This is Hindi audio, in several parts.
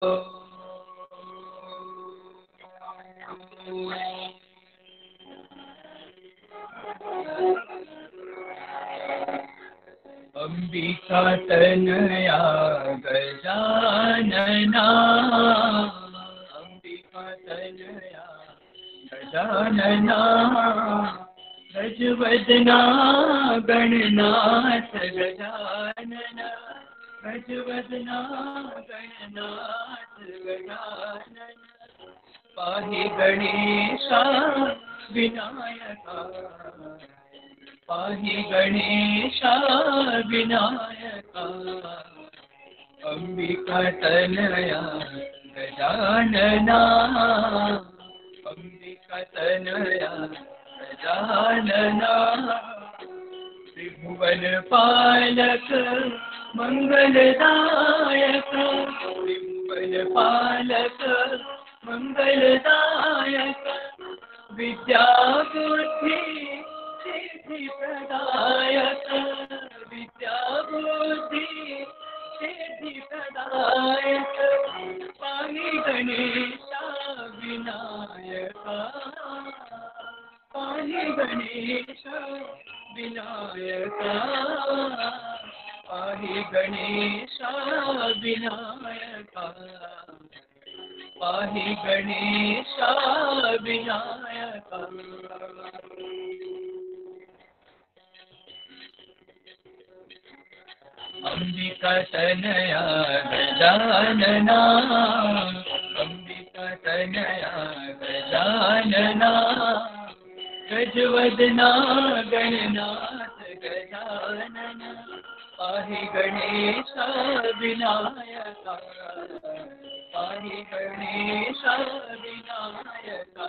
अंबिका तनया गजानना, अंबिका तनया गजानना, गजवदना गणनाथ गजानना, गजवदना गणनाथ गजानना, पाहि गणेशा विनायका, पाहि गणेशा विनायका, अंबिका तनया गजानना, अंबिका तनया गजानना, त्रिभुवन पालक मंगलदायक, त्रिभुवन पालक मंगलदायक, विद्या बुद्धि सिद्धि प्रदायक, विद्या बुद्धि सिद्धि प्रदायक, पाहि गणेशा विनायका, पाहि गणेशा विनायका, पाहि गणेशा विनायका, पाहि गणेशा विनायका। अंबिका तनया गजानना, अंबिका तनया गजानना, गजवदना गणनाथ गजानना, पाहि गणेशा विनायका, पाहि गणेशा विनायका,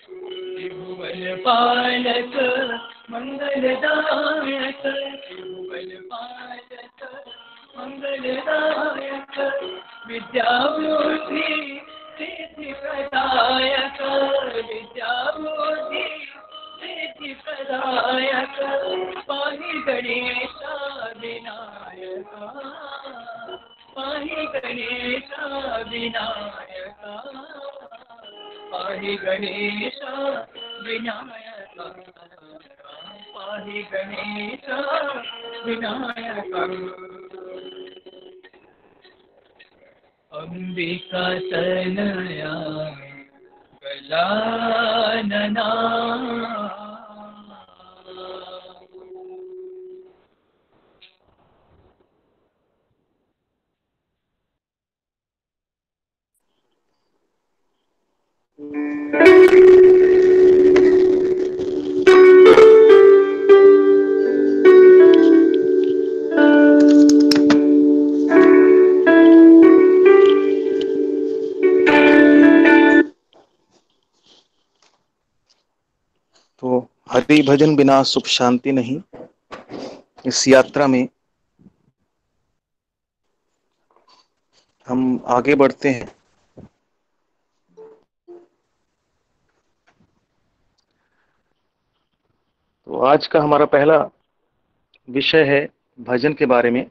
त्रिभुवन पालक मंगलदायक, त्रिभुवन पालक मंगलदायक, विद्या बुद्धि सिद्धि प्रदायक, विद्या बुद्धि सिद्धि प्रदायक, पाहि गणेशा विनायका, पाहि गणेशा विनायका, पाहि गणेशा विनायका, पाहि गणेशा विनायका। अंबिका तनया गजानना, तो हरि भजन बिना सुख शांति नहीं। इस यात्रा में हम आगे बढ़ते हैं। तो आज का हमारा पहला विषय है भजन के बारे में।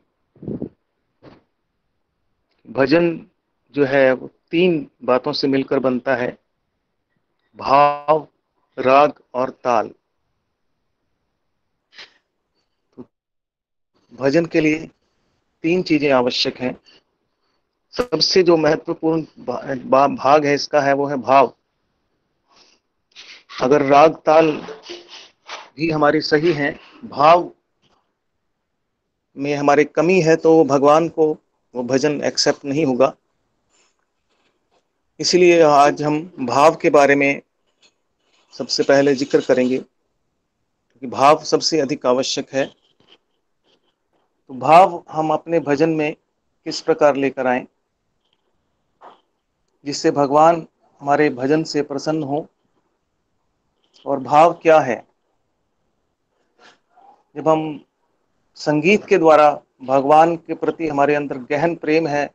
भजन जो है वो 3 बातों से मिलकर बनता है, भाव, राग और ताल। तो भजन के लिए 3 चीजें आवश्यक हैं। सबसे जो महत्वपूर्ण भाग है इसका है वो है भाव। अगर राग ताल भी हमारी सही है, भाव में हमारी कमी है, तो भगवान को वो भजन एक्सेप्ट नहीं होगा। इसलिए आज हम भाव के बारे में सबसे पहले जिक्र करेंगे, क्योंकि भाव सबसे अधिक आवश्यक है। तो भाव हम अपने भजन में किस प्रकार लेकर आए जिससे भगवान हमारे भजन से प्रसन्न हो, और भाव क्या है। जब हम संगीत के द्वारा भगवान के प्रति हमारे अंदर गहन प्रेम है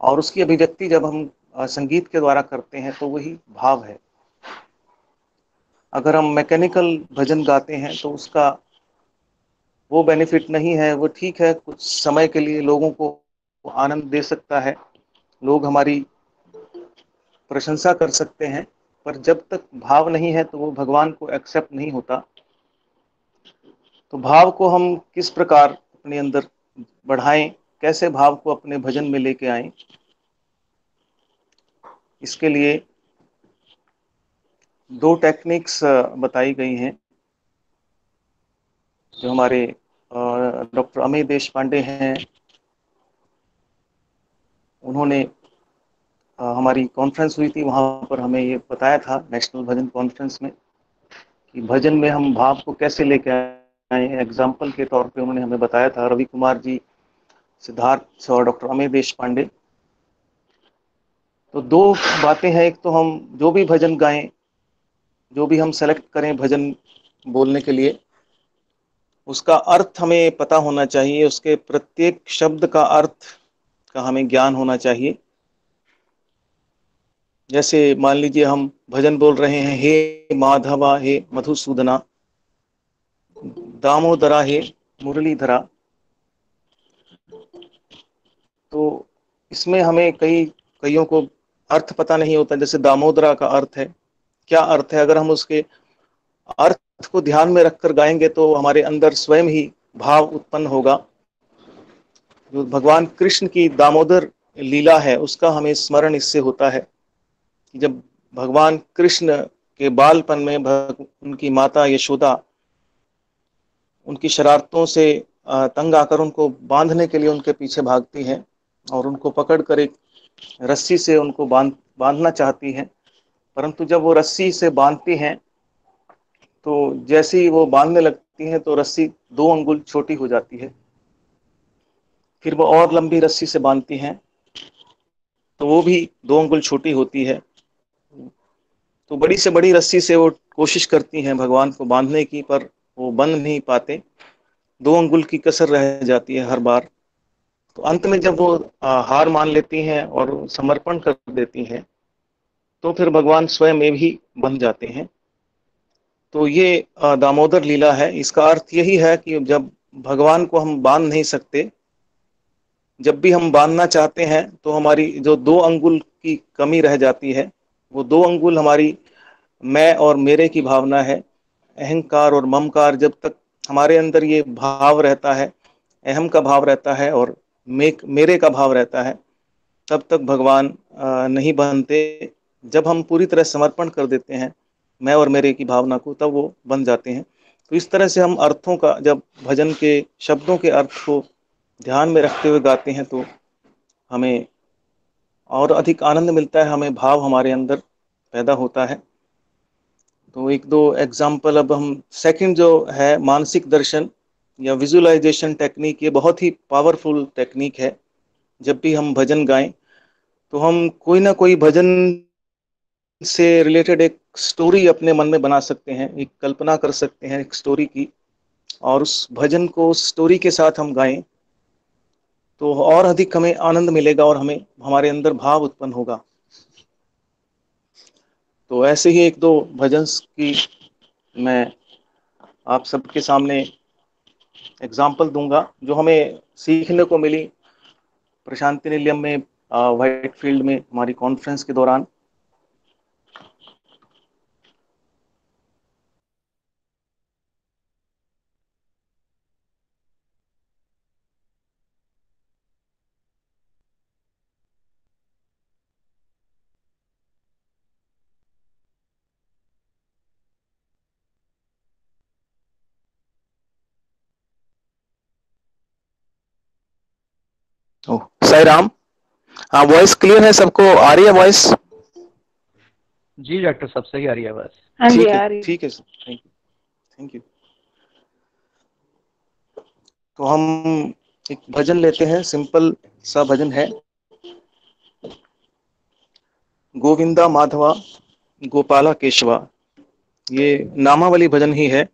और उसकी अभिव्यक्ति जब हम संगीत के द्वारा करते हैं तो वही भाव है। अगर हम मैकेनिकल भजन गाते हैं तो उसका वो बेनिफिट नहीं है। वो ठीक है, कुछ समय के लिए लोगों को को आनंद दे सकता है, लोग हमारी प्रशंसा कर सकते हैं, पर जब तक भाव नहीं है तो वो भगवान को एक्सेप्ट नहीं होता। तो भाव को हम किस प्रकार अपने अंदर बढ़ाएं, कैसे भाव को अपने भजन में लेके आएं, इसके लिए दो टेक्निक्स बताई गई हैं जो हमारे डॉक्टर अमित देश पांडे हैं, उन्होंने हमारी कॉन्फ्रेंस हुई थी, वहाँ पर हमें ये बताया था नेशनल भजन कॉन्फ्रेंस में कि भजन में हम भाव को कैसे लेके आए। एग्जाम्पल के तौर पे उन्होंने हमें बताया था, रवि कुमार जी, सिद्धार्थ और डॉक्टर अमित देश पांडे। तो दो बातें हैं, एक तो हम जो भी भजन गाएं, जो भी हम सेलेक्ट करें भजन बोलने के लिए, उसका अर्थ हमें पता होना चाहिए, उसके प्रत्येक शब्द का अर्थ का हमें ज्ञान होना चाहिए। जैसे मान लीजिए हम भजन बोल रहे हैं, हे माधवा हे मधुसूदना, दामोदरा हे मुरलीधरा, तो इसमें हमें कईयों को अर्थ पता नहीं होता। जैसे दामोदरा का अर्थ है, क्या अर्थ है, अगर हम उसके अर्थ को ध्यान में रखकर गाएंगे तो हमारे अंदर स्वयं ही भाव उत्पन्न होगा। जो भगवान कृष्ण की दामोदर लीला है उसका हमें स्मरण इससे होता है। जब भगवान कृष्ण के बालपन में उनकी माता यशोदा उनकी शरारतों से तंग आकर उनको बांधने के लिए उनके पीछे भागती हैं और उनको पकड़कर एक रस्सी से उनको बांधना चाहती हैं, परंतु जब वो रस्सी से बांधती हैं तो जैसे ही वो बांधने लगती हैं तो रस्सी 2 अंगुल छोटी हो जाती है। फिर वो और लंबी रस्सी से बांधती हैं तो वो भी 2 अंगुल छोटी होती है। तो बड़ी से बड़ी रस्सी से वो कोशिश करती हैं भगवान को बांधने की, पर वो बंध नहीं पाते, 2 अंगुल की कसर रह जाती है हर बार। तो अंत में जब वो हार मान लेती हैं और समर्पण कर देती हैं तो फिर भगवान स्वयं में भी बंध जाते हैं। तो ये दामोदर लीला है। इसका अर्थ यही है कि जब भगवान को हम बांध नहीं सकते, जब भी हम बांधना चाहते हैं तो हमारी जो 2 अंगुल की कमी रह जाती है, वो 2 अंगुल हमारी मैं और मेरे की भावना है। अहंकार और ममकार, जब तक हमारे अंदर ये भाव रहता है, अहम का भाव रहता है और मेरे का भाव रहता है, तब तक भगवान नहीं बनते। जब हम पूरी तरह समर्पण कर देते हैं मैं और मेरे की भावना को, तब वो बन जाते हैं। तो इस तरह से हम अर्थों का, जब भजन के शब्दों के अर्थ को ध्यान में रखते हुए गाते हैं तो हमें और अधिक आनंद मिलता है, हमें भाव हमारे अंदर पैदा होता है। तो एक दो एग्जाम्पल अब हम, सेकंड जो है मानसिक दर्शन या विजुअलाइजेशन टेक्निक, ये बहुत ही पावरफुल टेक्निक है। जब भी हम भजन गाएं तो हम कोई ना कोई भजन से रिलेटेड एक स्टोरी अपने मन में बना सकते हैं, एक कल्पना कर सकते हैं एक स्टोरी की, और उस भजन को उस स्टोरी के साथ हम गाएं तो और अधिक हमें आनंद मिलेगा और हमें हमारे अंदर भाव उत्पन्न होगा। तो ऐसे ही एक दो भजन की मैं आप सबके सामने एग्जाम्पल दूंगा जो हमें सीखने को मिली प्रशांति निलयम में, व्हाइट फील्ड में हमारी कॉन्फ्रेंस के दौरान। ओह, साई राम। हाँ, वॉइस क्लियर है? सबको आ रही है वॉइस? जी डॉक्टर, सब सही आ रही है बस। हाँ जी, ठीक आ है, रही। ठीक है sir, thank you, thank you. तो हम एक भजन लेते हैं, सिंपल सा भजन है, गोविंदा माधवा गोपाला केशवा। ये नामावली भजन ही है,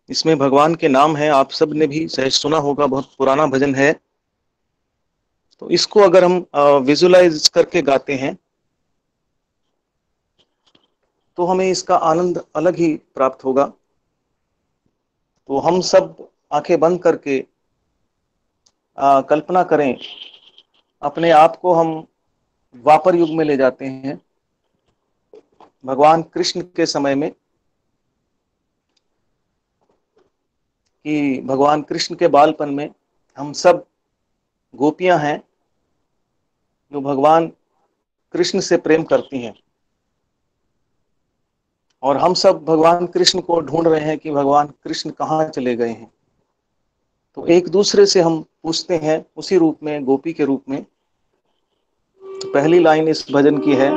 इसमें भगवान के नाम है, आप सब ने भी शायद सुना होगा, बहुत पुराना भजन है। तो इसको अगर हम विजुलाइज करके गाते हैं तो हमें इसका आनंद अलग ही प्राप्त होगा। तो हम सब आंखें बंद करके कल्पना करें अपने आप को हम द्वापर युग में ले जाते हैं, भगवान कृष्ण के समय में, कि भगवान कृष्ण के बालपन में हम सब गोपियां हैं जो भगवान कृष्ण से प्रेम करती हैं, और हम सब भगवान कृष्ण को ढूंढ रहे हैं कि भगवान कृष्ण कहाँ चले गए हैं। तो एक दूसरे से हम पूछते हैं उसी रूप में, गोपी के रूप में। तो पहली लाइन इस भजन की है,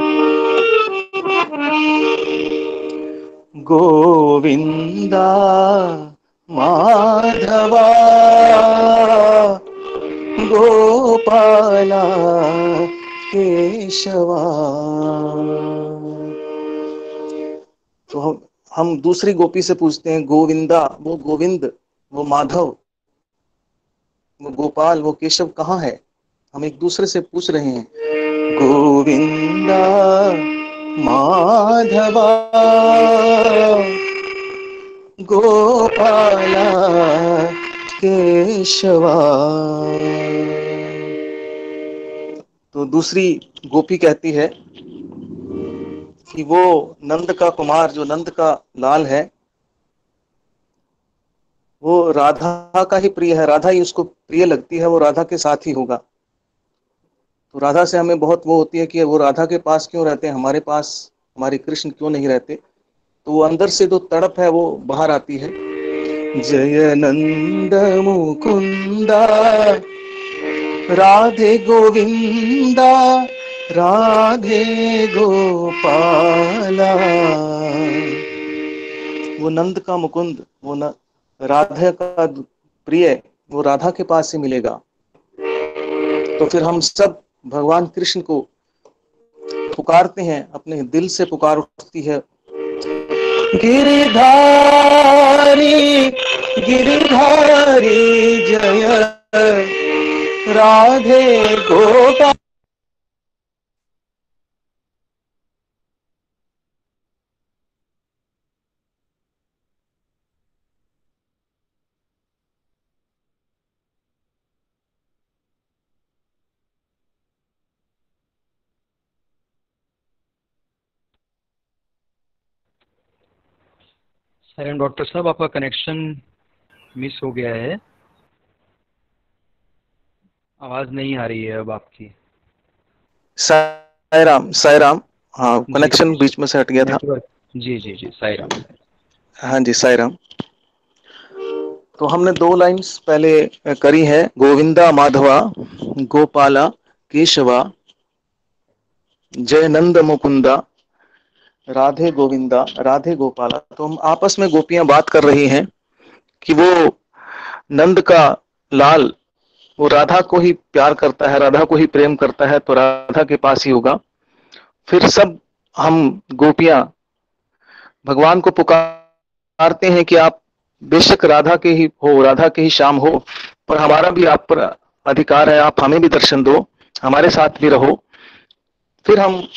गोविंदा माधवा गोपाला केशवा। तो हम दूसरी गोपी से पूछते हैं, गोविंदा वो गोविंद, वो माधव, वो गोपाल, वो केशव कहाँ है। हम एक दूसरे से पूछ रहे हैं, गोविंदा माधवा गोपाला केशवा। तो दूसरी गोपी कहती है कि वो नंद का कुमार, जो नंद का लाल है, वो राधा का ही प्रिय है, राधा ही उसको प्रिय लगती है, वो राधा के साथ ही होगा। तो राधा से हमें बहुत वो होती है कि वो राधा के पास क्यों रहते हैं, हमारे पास हमारे कृष्ण क्यों नहीं रहते। तो वो अंदर से जो तड़प है वो बाहर आती है। जय नंद मुकुंदा राधे गोविंदा राधे गोपाला। वो नंद का मुकुंद, वो न राधा का प्रिय, वो राधा के पास ही मिलेगा। तो फिर हम सब भगवान कृष्ण को पुकारते हैं, अपने दिल से पुकार उठती है, गिरिधारी गिरिधारी जय राधे गोपाल। सायरन डॉक्टर साहब, आपका कनेक्शन मिस हो गया है, आवाज नहीं आ रही है अब आपकी। सायराम सायराम। हाँ, जी कनेक्शन बीच में से हट गया था। नेटवर्क। जी जी जी, सायराम। हाँ जी, सायराम। तो हमने 2 लाइन्स पहले करी है, गोविंदा माधवा गोपाला केशवा जय नंद मुकुंदा राधे गोविंदा राधे गोपाला। तो हम आपस में गोपियां बात कर रही हैं कि वो नंद का लाल, वो राधा को ही प्यार करता है, राधा को ही प्रेम करता है, तो राधा के पास ही होगा। फिर सब हम गोपियां भगवान को पुकारते हैं कि आप बेशक राधा के ही हो, राधा के ही श्याम हो, पर हमारा भी आप पर अधिकार है, आप हमें भी दर्शन दो, हमारे साथ भी रहो। फिर हम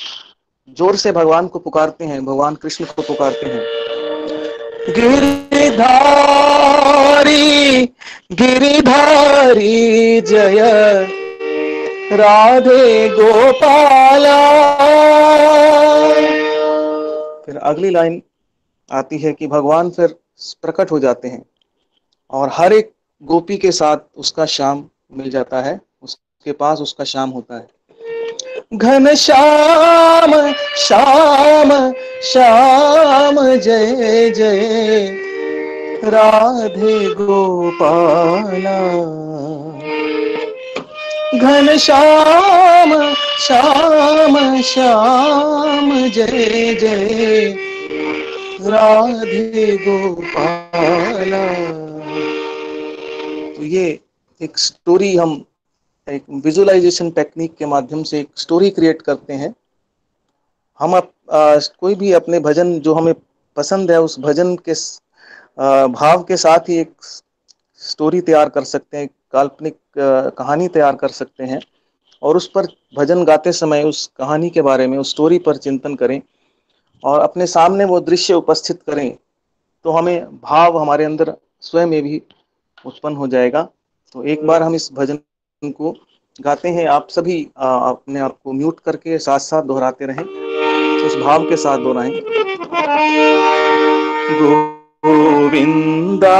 जोर से भगवान को पुकारते हैं, भगवान कृष्ण को पुकारते हैं, गिरिधारी गिरिधारी जय राधे गोपाला। फिर अगली लाइन आती है कि भगवान फिर प्रकट हो जाते हैं और हर एक गोपी के साथ उसका श्याम मिल जाता है, उसके पास उसका श्याम होता है। घन श्याम श्याम श्याम जय जय राधे गोपाला। घन श्याम श्याम श्याम जय जय राधे गोपाला। तो ये एक स्टोरी, हम एक विजुअलाइजेशन टेक्निक के माध्यम से एक स्टोरी क्रिएट करते हैं। हम कोई भी अपने भजन जो हमें पसंद है, उस भजन के भाव के साथ ही एक स्टोरी तैयार कर सकते हैं, काल्पनिक कहानी तैयार कर सकते हैं, और उस पर भजन गाते समय उस कहानी के बारे में, उस स्टोरी पर चिंतन करें और अपने सामने वो दृश्य उपस्थित करें, तो हमें भाव हमारे अंदर स्वयं में भी उत्पन्न हो जाएगा। तो एक बार हम इस भजन को गाते हैं, आप सभी अपने आप को म्यूट करके साथ साथ दोहराते रहें, उस भाव के साथ दोहराएं। गोविंदा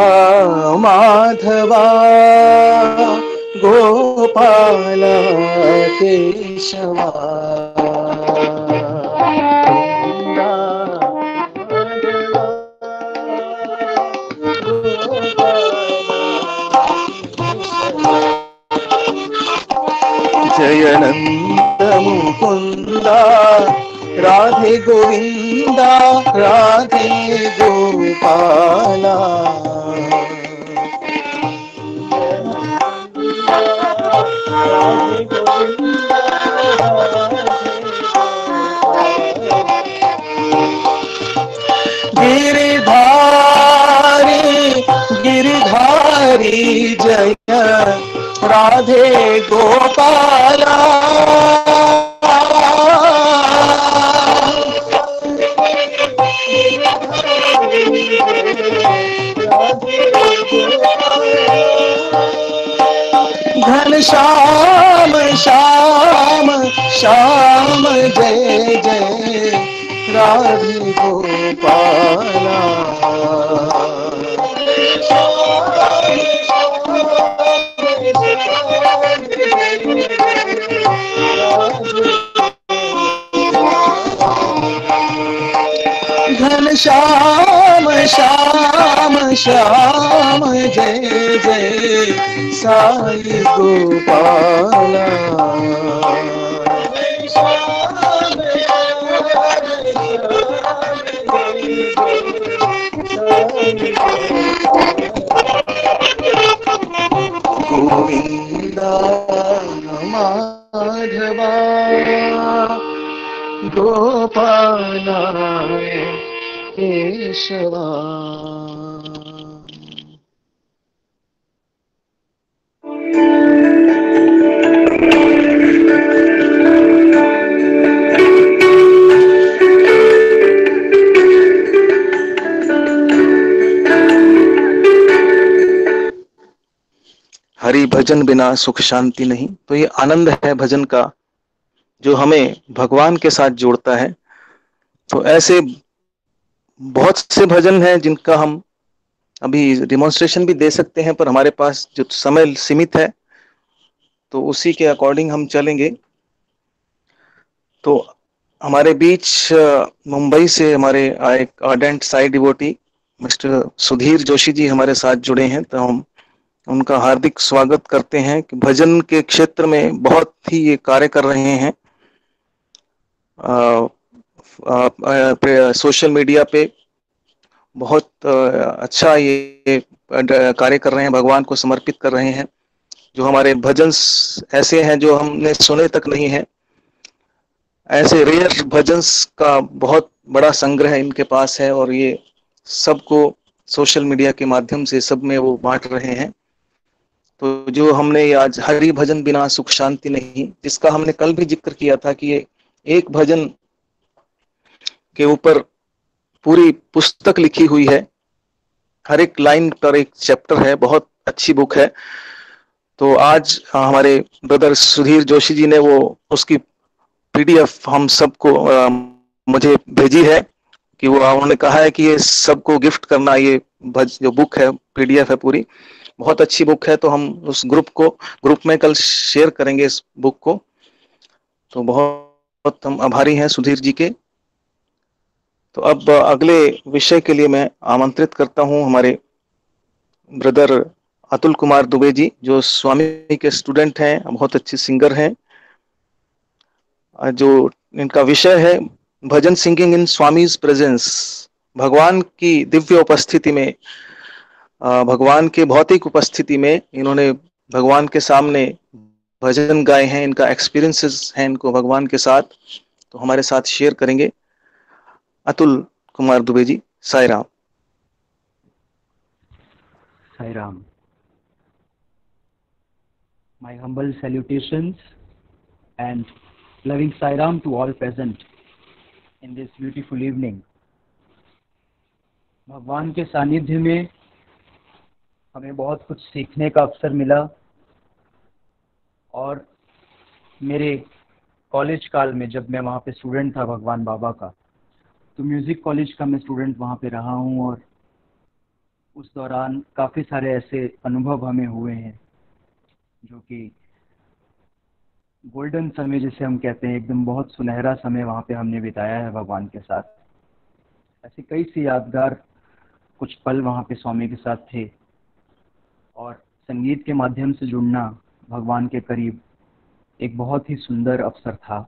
माधवा गोपाल केशवा, गोविंदा माधवा जयनंद मुकुंदा राधे गोविंदा राधे गोपाला, राधे गोविंदा गिरिधारी गिरिधारी जय राधे गोपाला, घन श्याम श्याम श्याम जय जय राधे गोपाला, घन श्याम श्याम श्याम जय जय साई गोपाला, गोविंदा माधवा गोपाला केशवा। हरि भजन बिना सुख शांति नहीं। तो ये आनंद है भजन का जो हमें भगवान के साथ जोड़ता है। तो ऐसे बहुत से भजन हैं जिनका हम अभी डिमॉन्स्ट्रेशन भी दे सकते हैं, पर हमारे पास जो समय सीमित है तो उसी के अकॉर्डिंग हम चलेंगे। तो हमारे बीच मुंबई से हमारे एक ardent Sai devotee mister Sudhir Joshi ji हमारे साथ जुड़े हैं। तो हम उनका हार्दिक स्वागत करते हैं कि भजन के क्षेत्र में बहुत ही ये कार्य कर रहे हैं। सोशल मीडिया पे बहुत अच्छा ये कार्य कर रहे हैं, भगवान को समर्पित कर रहे हैं। जो हमारे भजन ऐसे हैं जो हमने सुने तक नहीं है, ऐसे रेयर भजन्स का बहुत बड़ा संग्रह इनके पास है और ये सबको सोशल मीडिया के माध्यम से सब में वो बांट रहे हैं। तो जो हमने आज हरि भजन बिना सुख शांति नहीं, जिसका हमने कल भी जिक्र किया था कि ये एक भजन के ऊपर पूरी पुस्तक लिखी हुई है, हर एक लाइन पर एक चैप्टर है, बहुत अच्छी बुक है। तो आज हमारे ब्रदर सुधीर जोशी जी ने वो उसकी पीडीएफ हम सबको मुझे भेजी है कि वो उन्होंने कहा है कि ये सबको गिफ्ट करना, ये जो बुक है पीडीएफ है पूरी, बहुत अच्छी बुक है। तो हम उस ग्रुप में कल शेयर करेंगे इस बुक को। तो बहुत हम आभारी हैं सुधीर जी के। तो अब अगले विषय के लिए मैं आमंत्रित करता हूं हमारे ब्रदर अतुल कुमार दुबे जी, जो स्वामी के स्टूडेंट हैं, बहुत अच्छे सिंगर हैं। जो इनका विषय है भजन सिंगिंग इन स्वामीज प्रेजेंस, भगवान की दिव्य उपस्थिति में, भगवान के भौतिक उपस्थिति में इन्होंने भगवान के सामने भजन गाए हैं। इनका एक्सपीरियंसेस हैं इनको भगवान के साथ, तो हमारे साथ शेयर करेंगे Atul Kumar Dubey ji. Sai Ram. Sai Ram. My humble salutations and loving Sai Ram to all present in this beautiful evening. भगवान के सानिध्य में हमें बहुत कुछ सीखने का अवसर मिला और मेरे कॉलेज काल में जब मैं वहाँ पे स्टूडेंट था भगवान बाबा का, तो म्यूज़िक कॉलेज का मैं स्टूडेंट वहाँ पे रहा हूँ, और उस दौरान काफ़ी सारे ऐसे अनुभव हमें हुए हैं जो कि गोल्डन समय जिसे हम कहते हैं, एकदम बहुत सुनहरा समय वहाँ पे हमने बिताया है भगवान के साथ। ऐसे कई से यादगार कुछ पल वहाँ पे स्वामी के साथ थे, और संगीत के माध्यम से जुड़ना भगवान के करीब एक बहुत ही सुंदर अवसर था।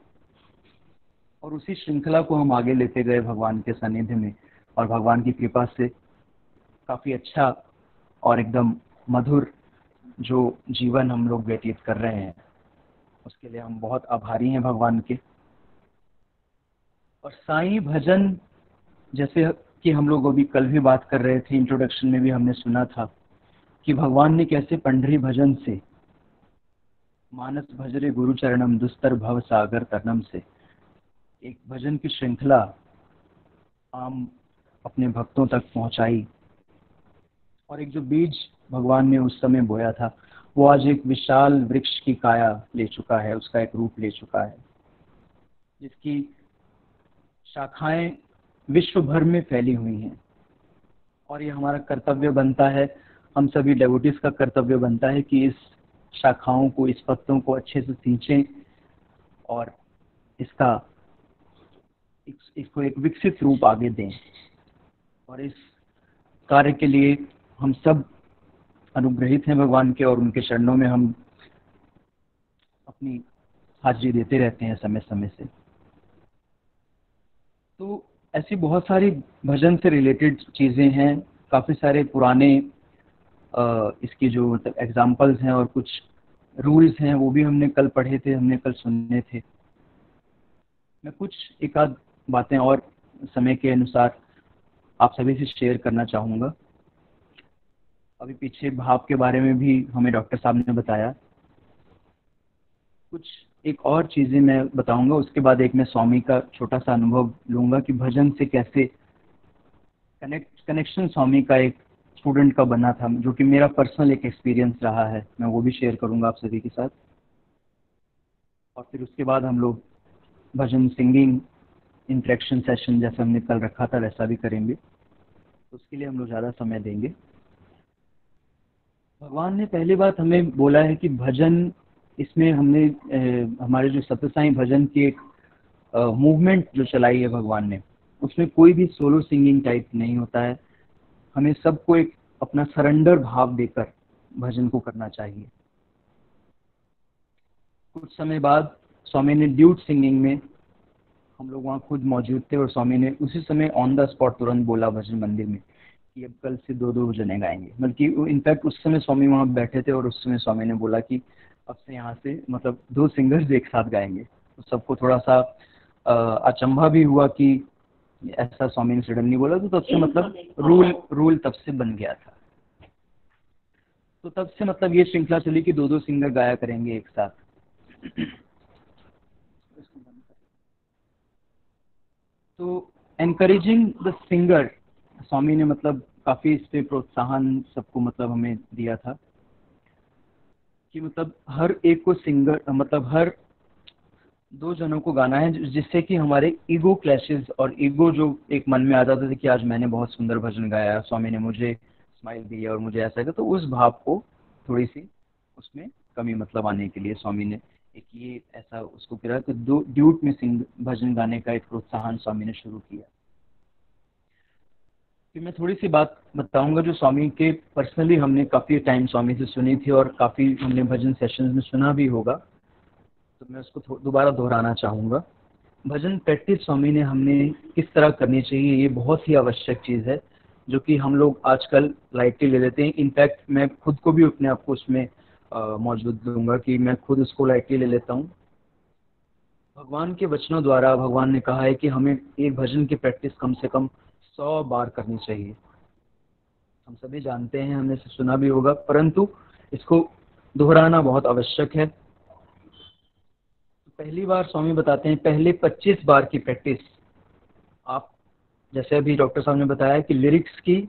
और उसी श्रृंखला को हम आगे लेते गए भगवान के सानिध्य में, और भगवान की कृपा से काफ़ी अच्छा और एकदम मधुर जो जीवन हम लोग व्यतीत कर रहे हैं, उसके लिए हम बहुत आभारी हैं भगवान के। और साईं भजन, जैसे कि हम लोग अभी कल भी बात कर रहे थे, इंट्रोडक्शन में भी हमने सुना था कि भगवान ने कैसे पंडरी भजन से, मानस भजरे गुरु चरणम दुस्तर भव सागर तरनम से एक भजन की श्रृंखला आम अपने भक्तों तक पहुंचाई, और एक जो बीज भगवान ने उस समय बोया था वो आज एक विशाल वृक्ष की काया ले चुका है, उसका एक रूप ले चुका है, जिसकी शाखाएं विश्व भर में फैली हुई हैं। और ये हमारा कर्तव्य बनता है, हम सभी डेवोटीज का कर्तव्य बनता है कि इस शाखाओं को, इस पत्तों को अच्छे से सींचें और इसको एक विकसित रूप आगे दें। और इस कार्य के लिए हम सब अनुग्रहित हैं भगवान के, और उनके चरणों में हम अपनी हाजिरी देते रहते हैं समय समय से। तो ऐसी बहुत सारी भजन से रिलेटेड चीज़ें हैं, काफ़ी सारे पुराने इसकी जो मतलब एग्जाम्पल्स हैं और कुछ रूल्स हैं वो भी हमने कल पढ़े थे, हमने कल सुने थे। मैं कुछ एक आध बातें और समय के अनुसार आप सभी से शेयर करना चाहूँगा। अभी पीछे भाव के बारे में भी हमें डॉक्टर साहब ने बताया, कुछ एक और चीज़ें मैं बताऊंगा, उसके बाद एक मैं स्वामी का छोटा सा अनुभव लूँगा कि भजन से कैसे कनेक्शन स्वामी का एक स्टूडेंट का बना था, जो कि मेरा पर्सनल एक एक्सपीरियंस रहा है, मैं वो भी शेयर करूँगा आप सभी के साथ। और फिर उसके बाद हम लोग भजन सिंगिंग इंटरेक्शन सेशन जैसा हमने कल रखा था वैसा भी करेंगे, तो उसके लिए हम लोग ज़्यादा समय देंगे। भगवान ने पहली बात हमें बोला है कि भजन, इसमें हमने हमारे जो सत्य साईं भजन की एक मूवमेंट जो चलाई है भगवान ने, उसमें कोई भी सोलो सिंगिंग टाइप नहीं होता है। हमें सबको एक अपना सरेंडर भाव देकर भजन को करना चाहिए। कुछ समय बाद स्वामी ने ड्यूट सिंगिंग में, हम लोग वहाँ खुद मौजूद थे, और स्वामी ने उसी समय ऑन द स्पॉट तुरंत बोला भजन मंदिर में कि अब कल से 2-2 जने गाएंगे। बल्कि इनफैक्ट उस समय स्वामी वहाँ बैठे थे और उस समय स्वामी ने बोला कि अब से यहाँ से मतलब 2 सिंगर्स एक साथ गाएंगे। तो सबको थोड़ा सा अचंभा भी हुआ कि ऐसा स्वामी ने सडनली बोला, तो तब से मतलब रूल तब से बन गया था। तो तब से मतलब ये श्रृंखला चली कि 2-2 सिंगर गाया करेंगे एक साथ। तो एनकरेजिंग द सिंगर, स्वामी ने मतलब काफ़ी इस पे प्रोत्साहन सबको मतलब हमें दिया था कि मतलब हर एक को सिंगर, मतलब हर 2 जनों को गाना है, जिससे कि हमारे ईगो क्लैशेस और ईगो जो एक मन में आता था कि आज मैंने बहुत सुंदर भजन गाया, स्वामी ने मुझे स्माइल दी और मुझे ऐसा किया, तो उस भाव को थोड़ी सी उसमें कमी मतलब आने के लिए स्वामी ने एक ये ऐसा उसको किया कि ड्यूट में भजन गाने का एक प्रोत्साहन स्वामी ने शुरू किया। फिर मैं थोड़ी सी बात बताऊंगा जो स्वामी के पर्सनली हमने काफ़ी टाइम स्वामी से सुनी थी और काफ़ी हमने भजन सेशंस में सुना भी होगा, तो मैं उसको दोबारा दोहराना चाहूँगा। भजन प्रैक्टिस स्वामी ने हमने किस तरह करनी चाहिए, ये बहुत ही आवश्यक चीज़ है जो कि हम लोग आजकल लाइटली ले लेते हैं। इनफैक्ट मैं खुद को भी अपने आप को उसमें मौजूद लूँगा कि मैं खुद उसको लाइटली ले लेता हूँ। भगवान के वचनों द्वारा भगवान ने कहा है कि हमें एक भजन की प्रैक्टिस कम से कम 100 बार करनी चाहिए। हम सभी जानते हैं, हमने से सुना भी होगा, परंतु इसको दोहराना बहुत आवश्यक है। पहली बार स्वामी बताते हैं पहले 25 बार की प्रैक्टिस आप, जैसे अभी डॉक्टर साहब ने बताया कि लिरिक्स की,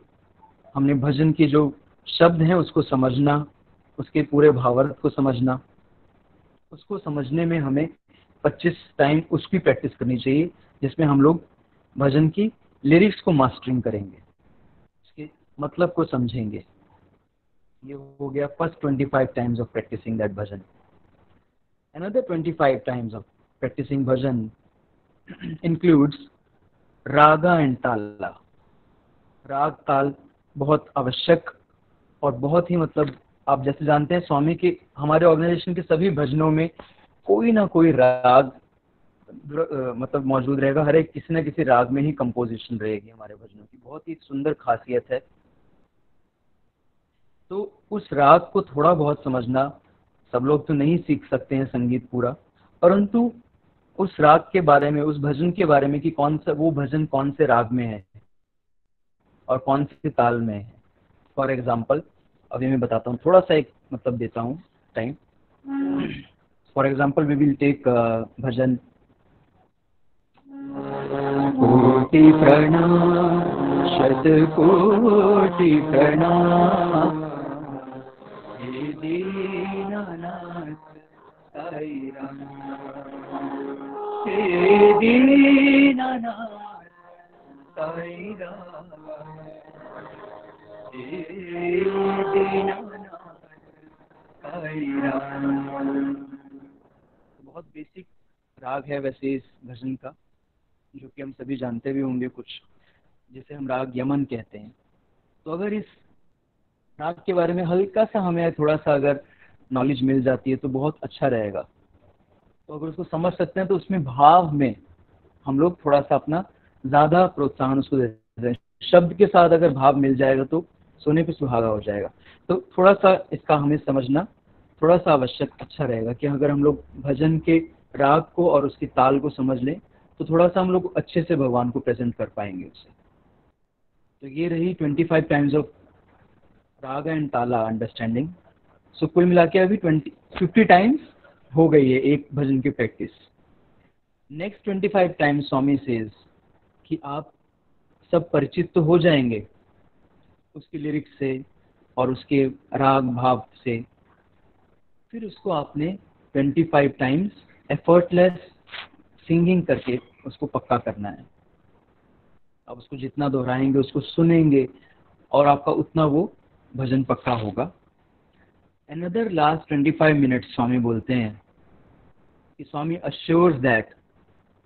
हमने भजन की जो शब्द हैं उसको समझना, उसके पूरे भावार्थ को समझना, उसको समझने में हमें 25 टाइम उसकी प्रैक्टिस करनी चाहिए, जिसमें हम लोग भजन की लिरिक्स को मास्टरिंग करेंगे, उसके मतलब को समझेंगे। ये हो गया first 25 times of practising that bhajan. Another 25 times of practicing bhajan includes raga and tala। राग ताल बहुत आवश्यक और बहुत ही मतलब, आप जैसे जानते हैं स्वामी के हमारे ऑर्गेनाइजेशन के सभी भजनों में कोई ना कोई राग मतलब मौजूद रहेगा। हर एक किसी न किसी राग में ही कंपोजिशन रहेगी हमारे भजनों की, बहुत ही सुंदर खासियत है। तो उस राग को थोड़ा बहुत समझना, सब लोग तो नहीं सीख सकते हैं संगीत पूरा, परंतु उस राग के बारे में, उस भजन के बारे में कि कौन सा वो भजन कौन से राग में है और कौन से ताल में है। फॉर एग्जाम्पल अभी मैं बताता हूँ, थोड़ा सा एक मतलब देता हूँ time. For example we will take bhajan कोटि प्रणाम शत कोटि प्रणाम हे दीनानाथ साई राम, हे दीनानाथ साई राम, हे दीनानाथ साई राम। बहुत बेसिक राग है वैसे इस भजन का, जो कि हम सभी जानते भी होंगे कुछ, जिसे हम राग यमन कहते हैं। तो अगर इस राग के बारे में हल्का सा हमें थोड़ा सा अगर नॉलेज मिल जाती है तो बहुत अच्छा रहेगा। तो अगर उसको समझ सकते हैं तो उसमें भाव में हम लोग थोड़ा सा अपना ज़्यादा प्रोत्साहन उसको देते हैं। शब्द के साथ अगर भाव मिल जाएगा तो सोने पे सुहागा हो जाएगा। तो थोड़ा सा इसका हमें समझना थोड़ा सा आवश्यक अच्छा रहेगा कि अगर हम लोग भजन के राग को और उसकी ताल को समझ लें तो थोड़ा सा हम लोग अच्छे से भगवान को प्रेजेंट कर पाएंगे उससे। तो ये रही 25 टाइम्स ऑफ राग एंड ताला अंडरस्टैंडिंग। सो कुल मिला के अभी 50 टाइम्स हो गई है एक भजन की प्रैक्टिस। नेक्स्ट 25 टाइम्स स्वामी सेज कि आप सब परिचित तो हो जाएंगे उसके लिरिक्स से और उसके राग भाव से, फिर उसको आपने 25 टाइम्स एफर्टलेस सिंगिंग करके उसको पक्का करना है। आप उसको जितना दोहराएंगे, उसको सुनेंगे और आपका उतना वो भजन पक्का होगा। अनदर लास्ट 25 मिनट्स स्वामी बोलते हैं कि Swami assures that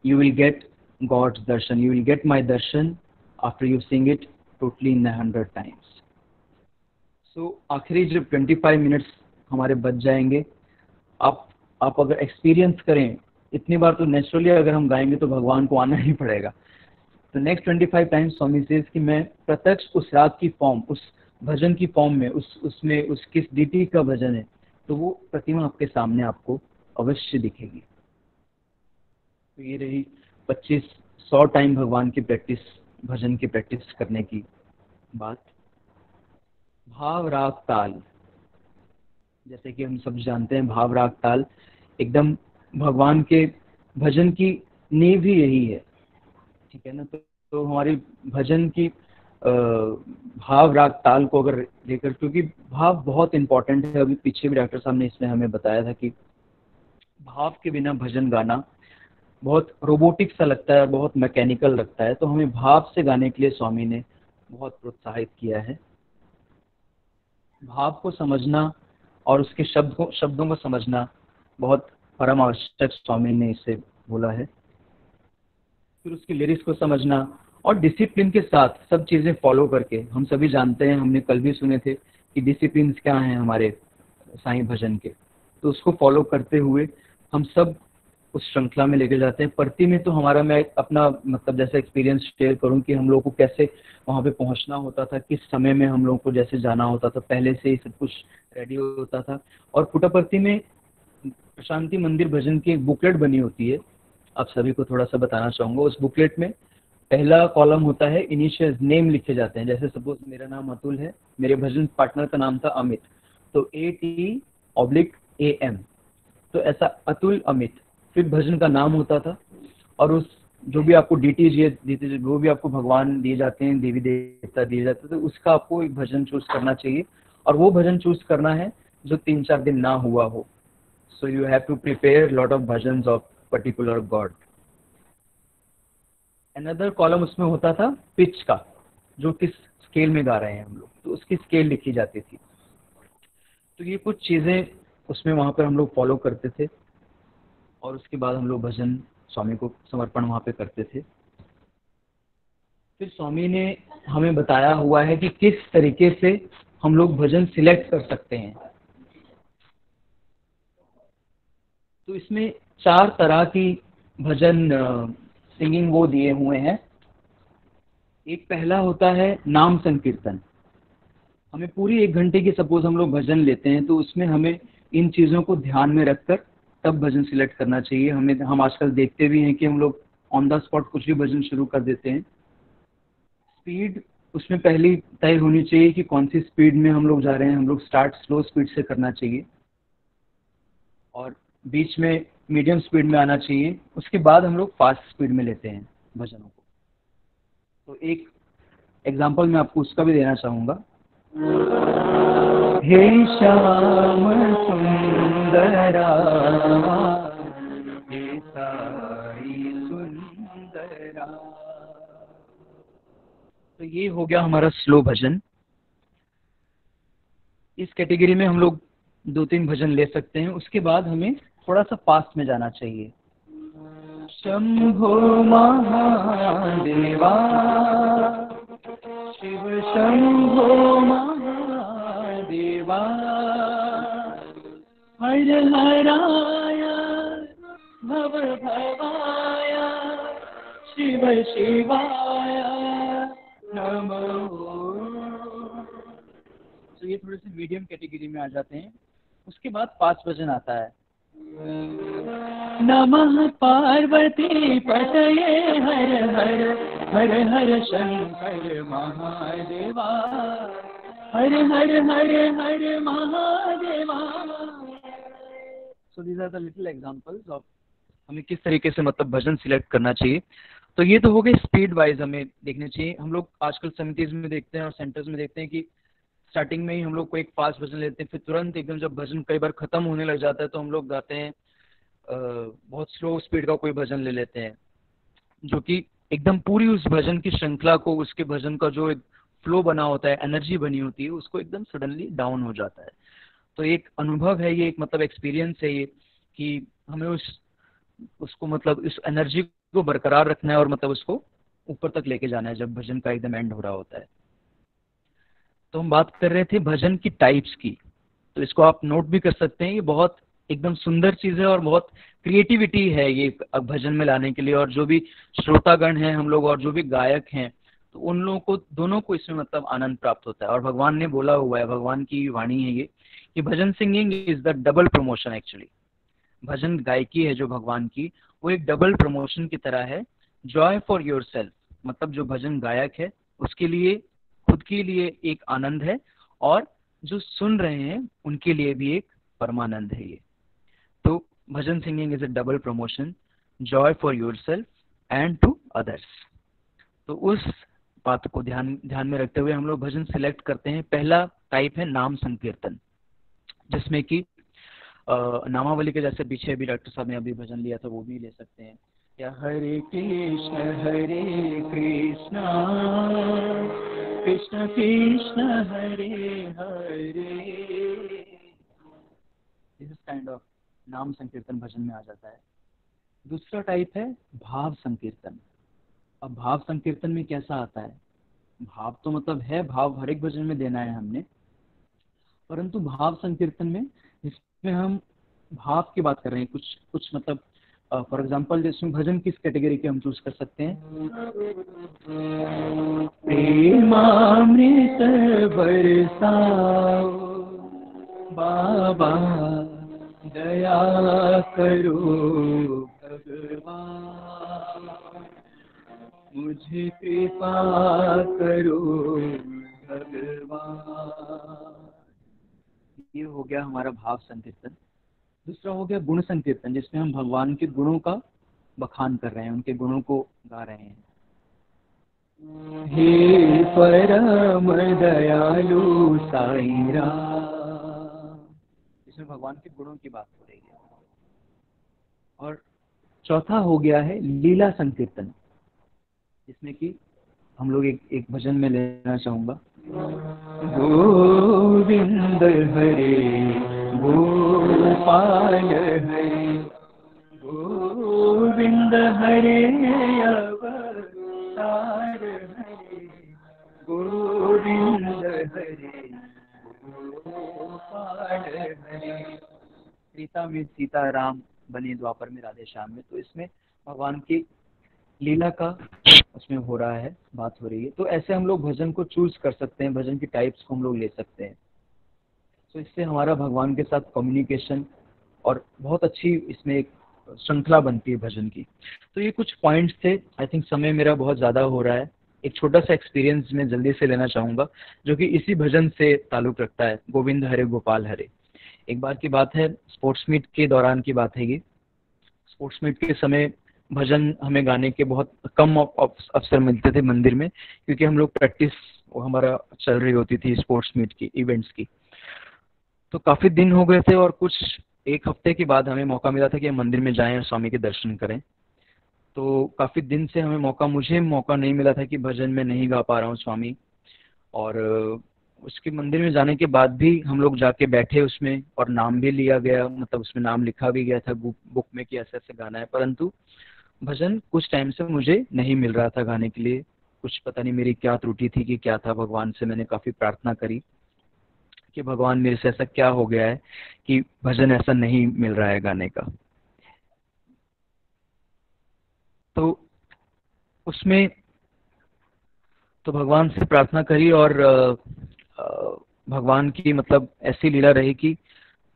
you will get God's darshan, you will get my darshan after you sing it totally in 100 times. So आखिरी जब 25 मिनट्स हमारे बच जाएंगे, आप अगर एक्सपीरियंस करें इतनी बार तो नेचुरली अगर हम गाएंगे तो भगवान को आना ही पड़ेगा। तो नेक्स्ट 25 टाइम्स स्वामी सेज कि मैं प्रत्यक्ष उस राग की फॉर्म, उस भजन की फॉर्म में, उसमें उस किस डीटी का भजन है तो वो प्रतिमा आपके सामने आपको अवश्य दिखेगी। तो ये रही 2500 टाइम भगवान की प्रैक्टिस, भजन की प्रैक्टिस करने की बात। भाव राग ताल, जैसे कि हम सब जानते हैं भाव राग ताल एकदम भगवान के भजन की नींव ही यही है, ठीक है ना। तो हमारी भजन की भाव राग ताल को अगर लेकर, क्योंकि भाव बहुत इंपॉर्टेंट है, अभी पीछे भी डॉक्टर साहब ने इसमें हमें बताया था कि भाव के बिना भजन गाना बहुत रोबोटिक सा लगता है, बहुत मैकेनिकल लगता है। तो हमें भाव से गाने के लिए स्वामी ने बहुत प्रोत्साहित किया है। भाव को समझना और उसके शब्दों को समझना बहुत परम आवश्यक स्वामी ने इससे बोला है। फिर उसके लिरिक्स को समझना और डिसिप्लिन के साथ सब चीज़ें फॉलो करके, हम सभी जानते हैं, हमने कल भी सुने थे कि डिसिप्लिन क्या हैं हमारे साईं भजन के, तो उसको फॉलो करते हुए हम सब उस श्रृंखला में लेके जाते हैं। परती में तो हमारा, मैं अपना मतलब जैसे एक्सपीरियंस शेयर करूं कि हम लोगों को कैसे वहां पे पहुंचना होता था, किस समय में हम लोगों को जैसे जाना होता था, पहले से ही सब कुछ रेडी होता था। और पुट्टपर्ती में प्रशांति मंदिर भजन की एक बुकलेट बनी होती है, आप सभी को थोड़ा सा बताना चाहूँगा। उस बुकलेट में पहला कॉलम होता है, इनिशियल नेम लिखे जाते हैं। जैसे सपोज मेरा नाम अतुल है, मेरे भजन पार्टनर का नाम था अमित, तो AT/AM, तो ऐसा अतुल अमित, फिर भजन का नाम होता था। और उस जो भी आपको डीटी वो भी आपको भगवान दिए जाते हैं, देवी देवता दिए जाते हैं, तो उसका आपको एक भजन चूज करना चाहिए। और वो भजन चूज करना है जो 3-4 दिन ना हुआ हो। So you have to prepare lot of bhajans of particular God. Another column उसमें होता था पिच का, जो किस स्केल में गा रहे हैं हम लोग, तो उसकी स्केल लिखी जाती थी। तो ये कुछ चीज़ें उसमें वहाँ पर हम लोग फॉलो करते थे और उसके बाद हम लोग भजन स्वामी को समर्पण वहाँ पे करते थे। फिर स्वामी ने हमें बताया हुआ है कि किस तरीके से हम लोग भजन सिलेक्ट कर सकते हैं। तो इसमें 4 तरह की भजन सिंगिंग वो दिए हुए हैं। एक पहला होता है नाम संकीर्तन। हमें पूरी 1 घंटे की सपोज हम लोग भजन लेते हैं, तो उसमें हमें इन चीज़ों को ध्यान में रखकर तब भजन सिलेक्ट करना चाहिए। हम आजकल देखते भी हैं कि हम लोग ऑन द स्पॉट कुछ भी भजन शुरू कर देते हैं। स्पीड उसमें पहली तय होनी चाहिए कि कौन सी स्पीड में हम लोग जा रहे हैं। हम लोग स्टार्ट स्लो स्पीड से करना चाहिए और बीच में मीडियम स्पीड में आना चाहिए। उसके बाद हम लोग फास्ट स्पीड में लेते हैं भजनों को। तो एक एग्जांपल मैं आपको उसका भी देना चाहूँगा। हे श्याम सुंदरा, हे साई सुंदरा। तो ये हो गया हमारा स्लो भजन। इस कैटेगरी में हम लोग 2-3 भजन ले सकते हैं। उसके बाद हमें थोड़ा सा फास्ट में जाना चाहिए। शंभो महादेवा, शिव शंभो महादेवा, हर हराय भव भवाय, शिव शिवाय नमः। तो ये थोड़े से मीडियम कैटेगरी में आ जाते हैं। उसके बाद 5 भजन आता है। नमः पार्वती पतये हर हर, हर हर शंकर महादेवा, हर हर हर हर Mahadeva. So these are the little examples of हमें किस तरीके से मतलब भजन सिलेक्ट करना चाहिए। तो ये तो हो गए स्पीड वाइज हमें देखने चाहिए। हम लोग आजकल समितिज में देखते हैं और सेंटर्स में देखते हैं कि स्टार्टिंग में ही हम लोग को एक फास्ट भजन लेते हैं, फिर तुरंत एकदम जब भजन कई बार खत्म होने लग जाता है तो हम लोग गाते हैं बहुत स्लो स्पीड का कोई भजन ले लेते हैं, जो कि एकदम पूरी उस भजन की श्रृंखला को, उसके भजन का जो एक फ्लो बना होता है, एनर्जी बनी होती है, उसको एकदम सडनली डाउन हो जाता है। तो एक अनुभव है ये, एक मतलब एक्सपीरियंस है ये कि हमें उसको मतलब इस एनर्जी को बरकरार रखना है और मतलब उसको ऊपर तक लेके जाना है जब भजन का एकदम एंड हो रहा होता है। तो हम बात कर रहे थे भजन की टाइप्स की, तो इसको आप नोट भी कर सकते हैं। ये बहुत एकदम सुंदर चीज़ है और बहुत क्रिएटिविटी है ये भजन में लाने के लिए। और जो भी श्रोतागण हैं हम लोग और जो भी गायक हैं, तो उन लोगों को दोनों को इसमें मतलब आनंद प्राप्त होता है। और भगवान ने बोला हुआ है, भगवान की वाणी है ये, कि bhajan singing is the double promotion. Actually bhajan गायकी है जो भगवान की, वो एक डबल प्रमोशन की तरह है। जॉय फॉर योर सेल्फ, मतलब जो भजन गायक है उसके लिए, खुद के लिए एक आनंद है, और जो सुन रहे हैं उनके लिए भी एक परमानंद है ये। तो bhajan singing is a double promotion, joy for yourself and to others. तो उस बात को ध्यान में रखते हुए हम लोग भजन सिलेक्ट करते हैं। पहला टाइप है नाम संकीर्तन, जिसमें कि नामावली के जैसे पीछे भी डॉक्टर साहब ने अभी भजन लिया था, वो भी ले सकते हैं। या हरे Krishna Krishna Krishna Hare Hare, this is kind of नाम संकीर्तन भजन में आ जाता है। दूसरा टाइप है भाव संकीर्तन। अब भाव संकीर्तन में कैसा आता है? भाव तो मतलब है, भाव हर एक भजन में देना है हमने, परंतु भाव संकीर्तन में जिसमें हम भाव की बात कर रहे हैं, कुछ मतलब फॉर एग्जाम्पल जिसमें भजन किस कैटेगरी के हम चूज कर सकते हैं। प्रेमामृत बरसाओ बाबा, दया करो भगवान, मुझे कृपा करो भगवान। ये हो गया हमारा भाव संकीर्तन। दूसरा हो गया गुण संकीर्तन, जिसमें हम भगवान के गुणों का बखान कर रहे हैं, उनके गुणों को गा रहे हैं। हे परम दयालु साईं राम, इसमें भगवान के गुणों की बात हो रही है। और चौथा हो गया है लीला संकीर्तन, जिसमें कि हम लोग एक भजन में लेना चाहूंगा। गोविंद हरे गोपाल हरे, गोविंद हरे अवतार हरे, गोविंद हरे गोपाल हरे। त्रेता में सीता राम बने, द्वापर में राधे श्याम में, तो इसमें भगवान की लीला का उसमें हो रहा है, बात हो रही है। तो ऐसे हम लोग भजन को चूज कर सकते हैं, भजन की टाइप्स को हम लोग ले सकते हैं। तो इससे हमारा भगवान के साथ कम्युनिकेशन और बहुत अच्छी इसमें एक श्रृंखला बनती है भजन की। तो ये कुछ पॉइंट्स थे। आई थिंक समय मेरा बहुत ज़्यादा हो रहा है। एक छोटा सा एक्सपीरियंस मैं जल्दी से लेना चाहूँगा, जो कि इसी भजन से ताल्लुक रखता है, गोविंद हरे गोपाल हरे। एक बार की बात है, स्पोर्ट्स मीट के दौरान की बात है ये। स्पोर्ट्स मीट के समय भजन हमें गाने के बहुत कम अवसर मिलते थे मंदिर में, क्योंकि हम लोग प्रैक्टिस हमारा चल रही होती थी स्पोर्ट्स मीट की, इवेंट्स की। तो काफ़ी दिन हो गए थे और कुछ एक हफ्ते के बाद हमें मौका मिला था कि हम मंदिर में जाएं और स्वामी के दर्शन करें। तो काफ़ी दिन से मुझे मौका नहीं मिला था कि भजन में नहीं गा पा रहा हूँ स्वामी। और उसके मंदिर में जाने के बाद भी हम लोग जाके बैठे उसमें, और नाम भी लिया गया, मतलब उसमें नाम लिखा भी गया था बुक में कि ऐसे ऐसे गाना है, परंतु भजन कुछ टाइम से मुझे नहीं मिल रहा था गाने के लिए। कुछ पता नहीं मेरी क्या त्रुटि थी कि क्या था। भगवान से मैंने काफ़ी प्रार्थना करी कि भगवान मेरे से ऐसा क्या हो गया है कि भजन ऐसा नहीं मिल रहा है गाने का। तो उसमें तो भगवान से प्रार्थना करी, और भगवान की मतलब ऐसी लीला रही कि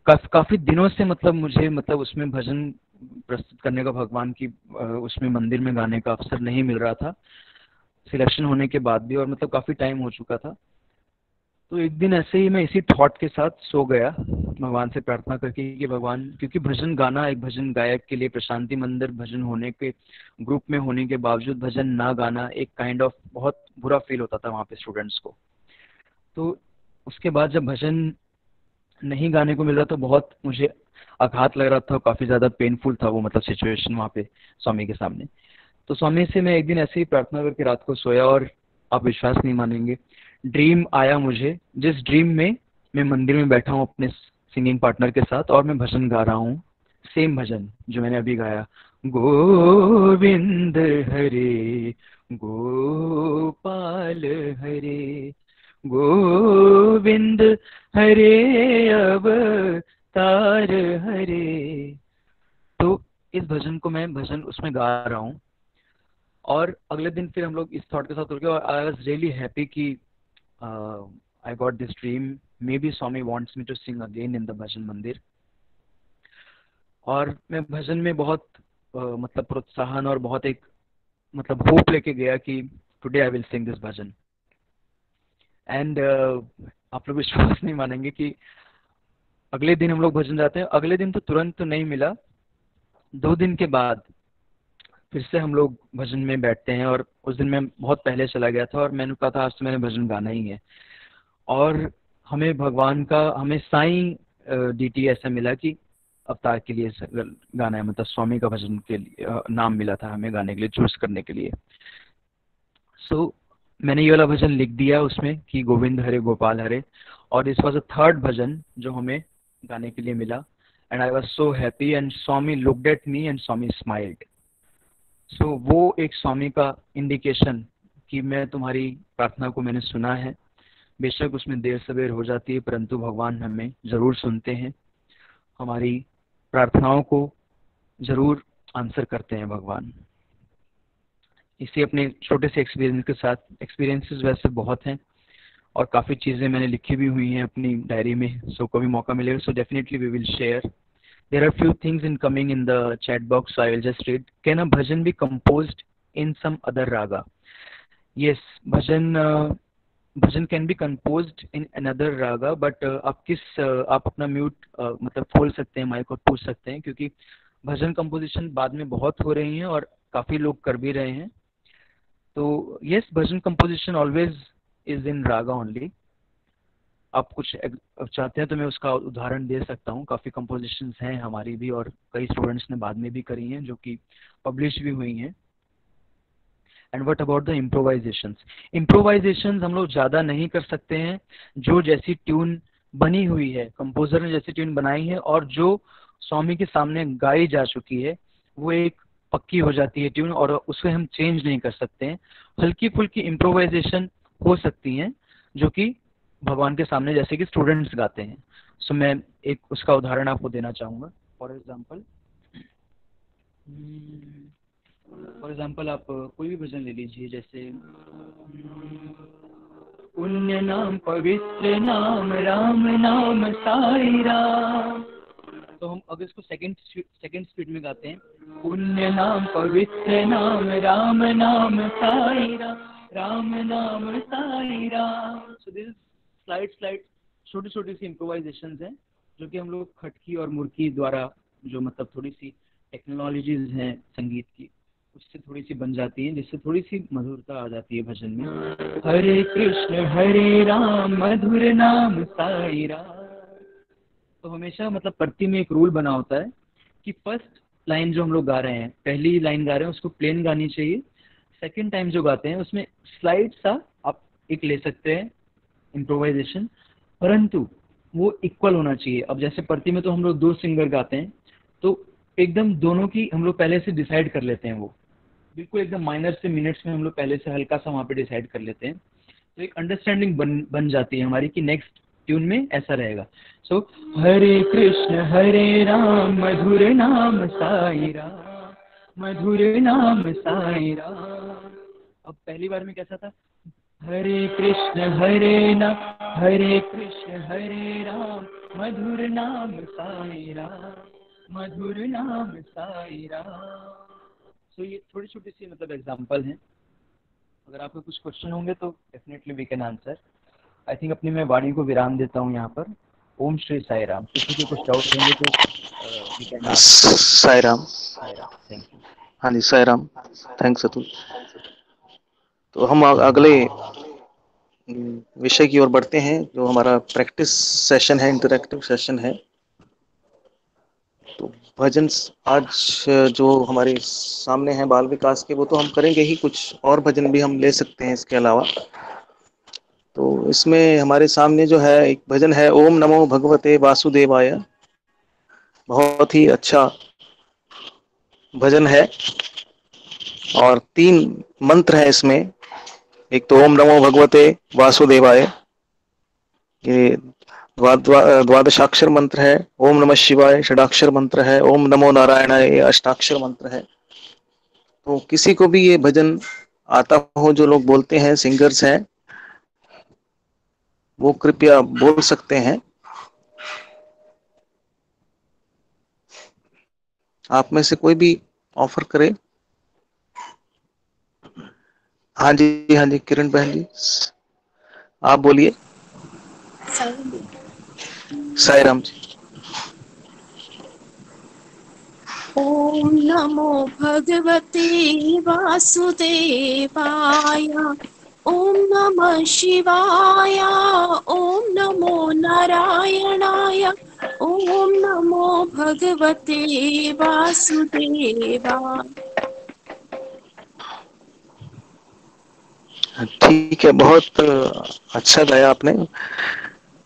काफ़ी दिनों से मुझे उसमें भजन प्रस्तुत करने का, भगवान की उसमें मंदिर में गाने का अवसर नहीं मिल रहा था, सिलेक्शन होने के बाद भी, और काफ़ी टाइम हो चुका था। तो एक दिन ऐसे ही मैं इसी थॉट के साथ सो गया, भगवान से प्रार्थना करके कि भगवान, क्योंकि भजन गाना एक भजन गायक के लिए, प्रशांति मंदिर भजन होने के ग्रुप में होने के बावजूद भजन ना गाना एक काइंड ऑफ बहुत बुरा फील होता था वहाँ पे स्टूडेंट्स को। तो उसके बाद जब भजन नहीं गाने को मिल रहा तो बहुत मुझे आघात लग रहा था, काफ़ी ज़्यादा पेनफुल था वो सिचुएशन वहाँ पे स्वामी के सामने। तो स्वामी से मैं एक दिन ऐसे ही प्रार्थना करके रात को सोया, और आप विश्वास नहीं मानेंगे, ड्रीम आया मुझे, जिस ड्रीम में मैं मंदिर में बैठा हूँ अपने सिंगिंग पार्टनर के साथ और मैं भजन गा रहा हूँ, सेम भजन जो मैंने अभी गाया, गोविंद हरे गोपाल हरे, गोविंद हरे अवतार हरे। तो इस भजन को मैं उसमें गा रहा हूँ, और अगले दिन फिर हम लोग इस थॉट के साथ उठ गए, और आई वॉज रियली हैप्पी कि I got this dream, maybe Swami wants me to sing again in the bhajan mandir. और मैं भजन में बहुत प्रोत्साहन और बहुत एक होप लेके गया कि today I will sing this bhajan. And आप लोग विश्वास नहीं मानेंगे कि अगले दिन हम लोग भजन जाते हैं, अगले दिन तो तुरंत तो नहीं मिला, 2 दिन के बाद फिर से हम लोग भजन में बैठते हैं, और उस दिन मैं बहुत पहले चला गया था और मैंने कहा था आज तो मैंने भजन गाना ही है। और हमें भगवान का, हमें साईं डीटी ऐसा मिला कि अवतार के लिए गाना है, स्वामी का भजन के लिए नाम मिला था हमें गाने के लिए, चूज करने के लिए। सो मैंने ये वाला भजन लिख दिया उसमें कि गोविंद हरे गोपाल हरे, और this was a third bhajan जो हमें गाने के लिए मिला। And I was so happy, and Swami looked at me and Swami smiled. So वो एक स्वामी का इंडिकेशन कि मैं तुम्हारी प्रार्थना को मैंने सुना है, बेशक उसमें देर सवेर हो जाती है, परंतु भगवान हमें ज़रूर सुनते हैं, हमारी प्रार्थनाओं को ज़रूर आंसर करते हैं भगवान। इसी अपने छोटे से एक्सपीरियंस के साथ, एक्सपीरियंसेस वैसे बहुत हैं और काफ़ी चीज़ें मैंने लिखी भी हुई हैं अपनी डायरी में, सो कभी मौका मिलेगा so definitely we will share. There are few things incoming in the chat box, so I will just read. Can a bhajan be composed in some other raga? Yes, bhajan can be composed in another raga, but आप अपना म्यूट खोल सकते हैं माइक और पूछ सकते हैं, क्योंकि भजन कंपोजिशन बाद में बहुत हो रही हैं और काफ़ी लोग कर भी रहे हैं। तो yes, bhajan composition always is in raga only. आप कुछ चाहते हैं तो मैं उसका उदाहरण दे सकता हूँ। काफ़ी कंपोजिशंस हैं हमारी भी और कई स्टूडेंट्स ने बाद में भी करी हैं जो कि पब्लिश भी हुई हैं। And what about the improvisations? Improvisations हम लोग ज़्यादा नहीं कर सकते हैं। जो जैसी ट्यून बनी हुई है, कंपोजर ने जैसी ट्यून बनाई है और जो स्वामी के सामने गाई जा चुकी है, वो एक पक्की हो जाती है ट्यून और उसे हम चेंज नहीं कर सकते हैं। हल्की फुल्की इम्प्रोवाइजेशन हो सकती हैं जो कि भगवान के सामने जैसे कि स्टूडेंट्स गाते हैं। सो मैं एक उसका उदाहरण आपको देना चाहूँगा। फॉर एग्जाम्पल आप कोई भी भजन ले लीजिए, जैसे पुण्य नाम पवित्र नाम राम नाम साई राम। तो हम अगर इसको सेकंड स्पीड में गाते हैं, पुण्य नाम पवित्र नाम राम नाम साई राम राम नाम Sai Ram. So this slide छोटी छोटी सी इम्प्रोवाइजेशंस हैं जो कि हम लोग खटकी और मुर्की द्वारा, जो मतलब थोड़ी सी टेक्नोलॉजीज हैं संगीत की, उससे थोड़ी सी बन जाती हैं, जिससे थोड़ी सी मधुरता आ जाती है भजन में। हरे कृष्ण हरे राम मधुर नाम साई राम। तो हमेशा मतलब प्रति में एक रूल बना होता है कि फर्स्ट लाइन जो हम लोग गा रहे हैं, पहली लाइन गा रहे हैं, उसको प्लेन गानी चाहिए। सेकंड टाइम जो गाते हैं उसमें स्लाइड सा आप एक ले सकते हैं इम्प्रोवाइजेशन, परंतु वो इक्वल होना चाहिए। अब जैसे प्रति में तो हम लोग 2 सिंगर गाते हैं, तो एकदम दोनों की हम लोग पहले से डिसाइड कर लेते हैं, वो बिल्कुल एकदम माइनर से मिनट्स में हम लोग पहले से हल्का सा वहाँ पे डिसाइड कर लेते हैं। तो एक अंडरस्टैंडिंग बन जाती है हमारी कि नेक्स्ट ट्यून में ऐसा रहेगा। सो हरे कृष्ण हरे राम मधुर नाम साई राम मधुर नाम साई राम। अब पहली बार में कैसा था? हरे कृष्ण हरे कृष्ण हरे राम मधुर नाम साई राम मधुर नाम साई राम। सो ये थोड़ी छोटी सी मतलब एग्जांपल हैं। अगर आपको कुछ क्वेश्चन होंगे तो definitely we can answer. I think अपनी मैं वाणी को विराम देता हूँ यहाँ पर। ओम श्री साई राम। किसी के कुछ डाउट होंगे तो we can ask. Sai Ram. Thank you. हाँ जी, साई राम। थैंक्स अतुल। तो हम अगले विषय की ओर बढ़ते हैं, जो हमारा प्रैक्टिस सेशन है, इंटरैक्टिव सेशन है। तो भजन आज जो हमारे सामने हैं बाल विकास के, वो तो हम करेंगे ही, कुछ और भजन भी हम ले सकते हैं इसके अलावा। तो इसमें हमारे सामने जो है एक भजन है, ओम नमो भगवते वासुदेवाय। बहुत ही अच्छा भजन है और 3 मंत्र है इसमें। एक तो ओम नमो भगवते वासुदेवाय, ये द्वादशाक्षर मंत्र है। ओम नमः शिवाय षडाक्षर मंत्र है। ओम नमो नारायणाय ये अष्टाक्षर मंत्र है। तो किसी को भी ये भजन आता हो, जो लोग बोलते हैं, सिंगर्स हैं, वो कृपया बोल सकते हैं। आप में से कोई भी ऑफर करे। हाँ जी, हाँ जी, किरण बहन जी, आप बोलिए। साई राम जी। ओम नमो भगवते वासुदेवाय। ओम नमः शिवाय। ओम नमो नारायणाय। ओम नमो भगवते वासुदेवाय। ठीक है, बहुत अच्छा गाया आपने।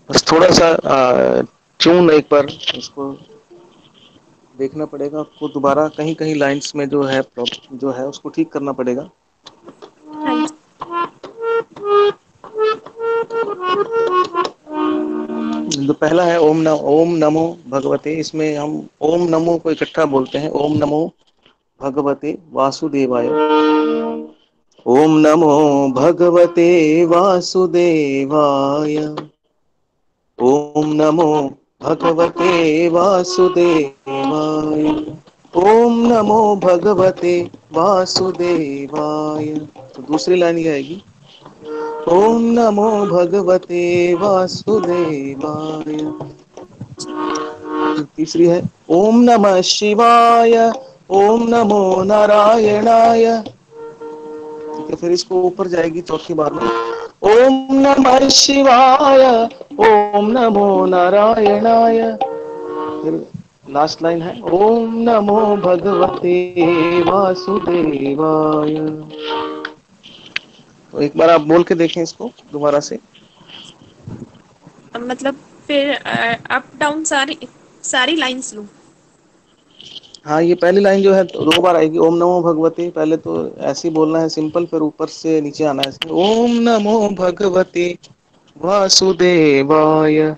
बस थोड़ा सा ट्यून एक बार इसको देखना पड़ेगा आपको, दोबारा कहीं कहीं लाइंस में जो है जो है उसको ठीक करना पड़ेगा। हाँ जी। जो पहला है ओम नमो भगवते, इसमें हम ओम नमो को इकट्ठा बोलते हैं। ओम नमो भगवते वासुदेवाय। ओम नमो भगवते वासुदेवाय। ओम नमो भगवते वासुदेवाय। ओम नमो भगवते वासुदेवाय। तो दूसरी लाइन ये आएगी, ओम नमो भगवते वासुदेवाय। तीसरी है ओम नमः शिवाय। ओम नमो नारायणाय। ठीक है, फिर इसको ऊपर जाएगी चौथी बार में, ओम नमः शिवाय, ओम नमो नारायणाय। फिर लास्ट लाइन है ओम नमो भगवते वासुदेवाय। तो एक बार आप बोल के देखें इसको दोबारा से। मतलब फिर अप डाउन सारी सारी लाइंस लूं? हाँ, ये पहली लाइन जो है तो 2 बार आएगी ओम नमो भगवते। पहले तो ऐसे ही बोलना है सिंपल, फिर ऊपर से नीचे आना है ओम नमो भगवते वासुदेवाय।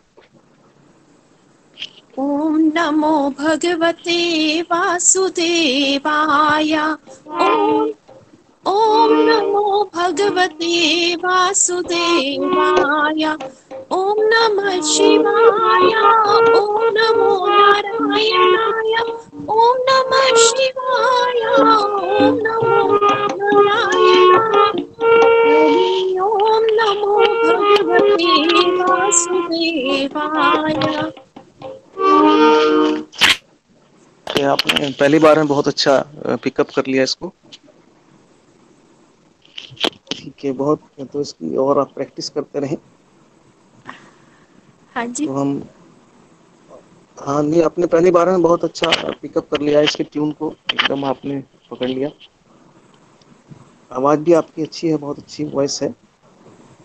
ओम नमो भगवते वासुदेवाय। ओम ओम नमो भगवते वासुदेवाय। ओम नमः शिवाय। ओम नमो नारायणाय। ओम नमः शिवाय। ओम नमो नारायणाय। हरि ओम नमो भगवते वासुदेवाय। ये आपने पहली बार में बहुत अच्छा पिकअप कर लिया इसको। ठीक है, बहुत तो इसकी और आप प्रैक्टिस करते रहें हाँ जी। तो हम। हाँ नहीं, आपने पहली बार में बहुत अच्छा पिकअप कर लिया इसके ट्यून को, एकदम आपने पकड़ लिया। आवाज भी आपकी अच्छी है, बहुत अच्छी वॉइस है।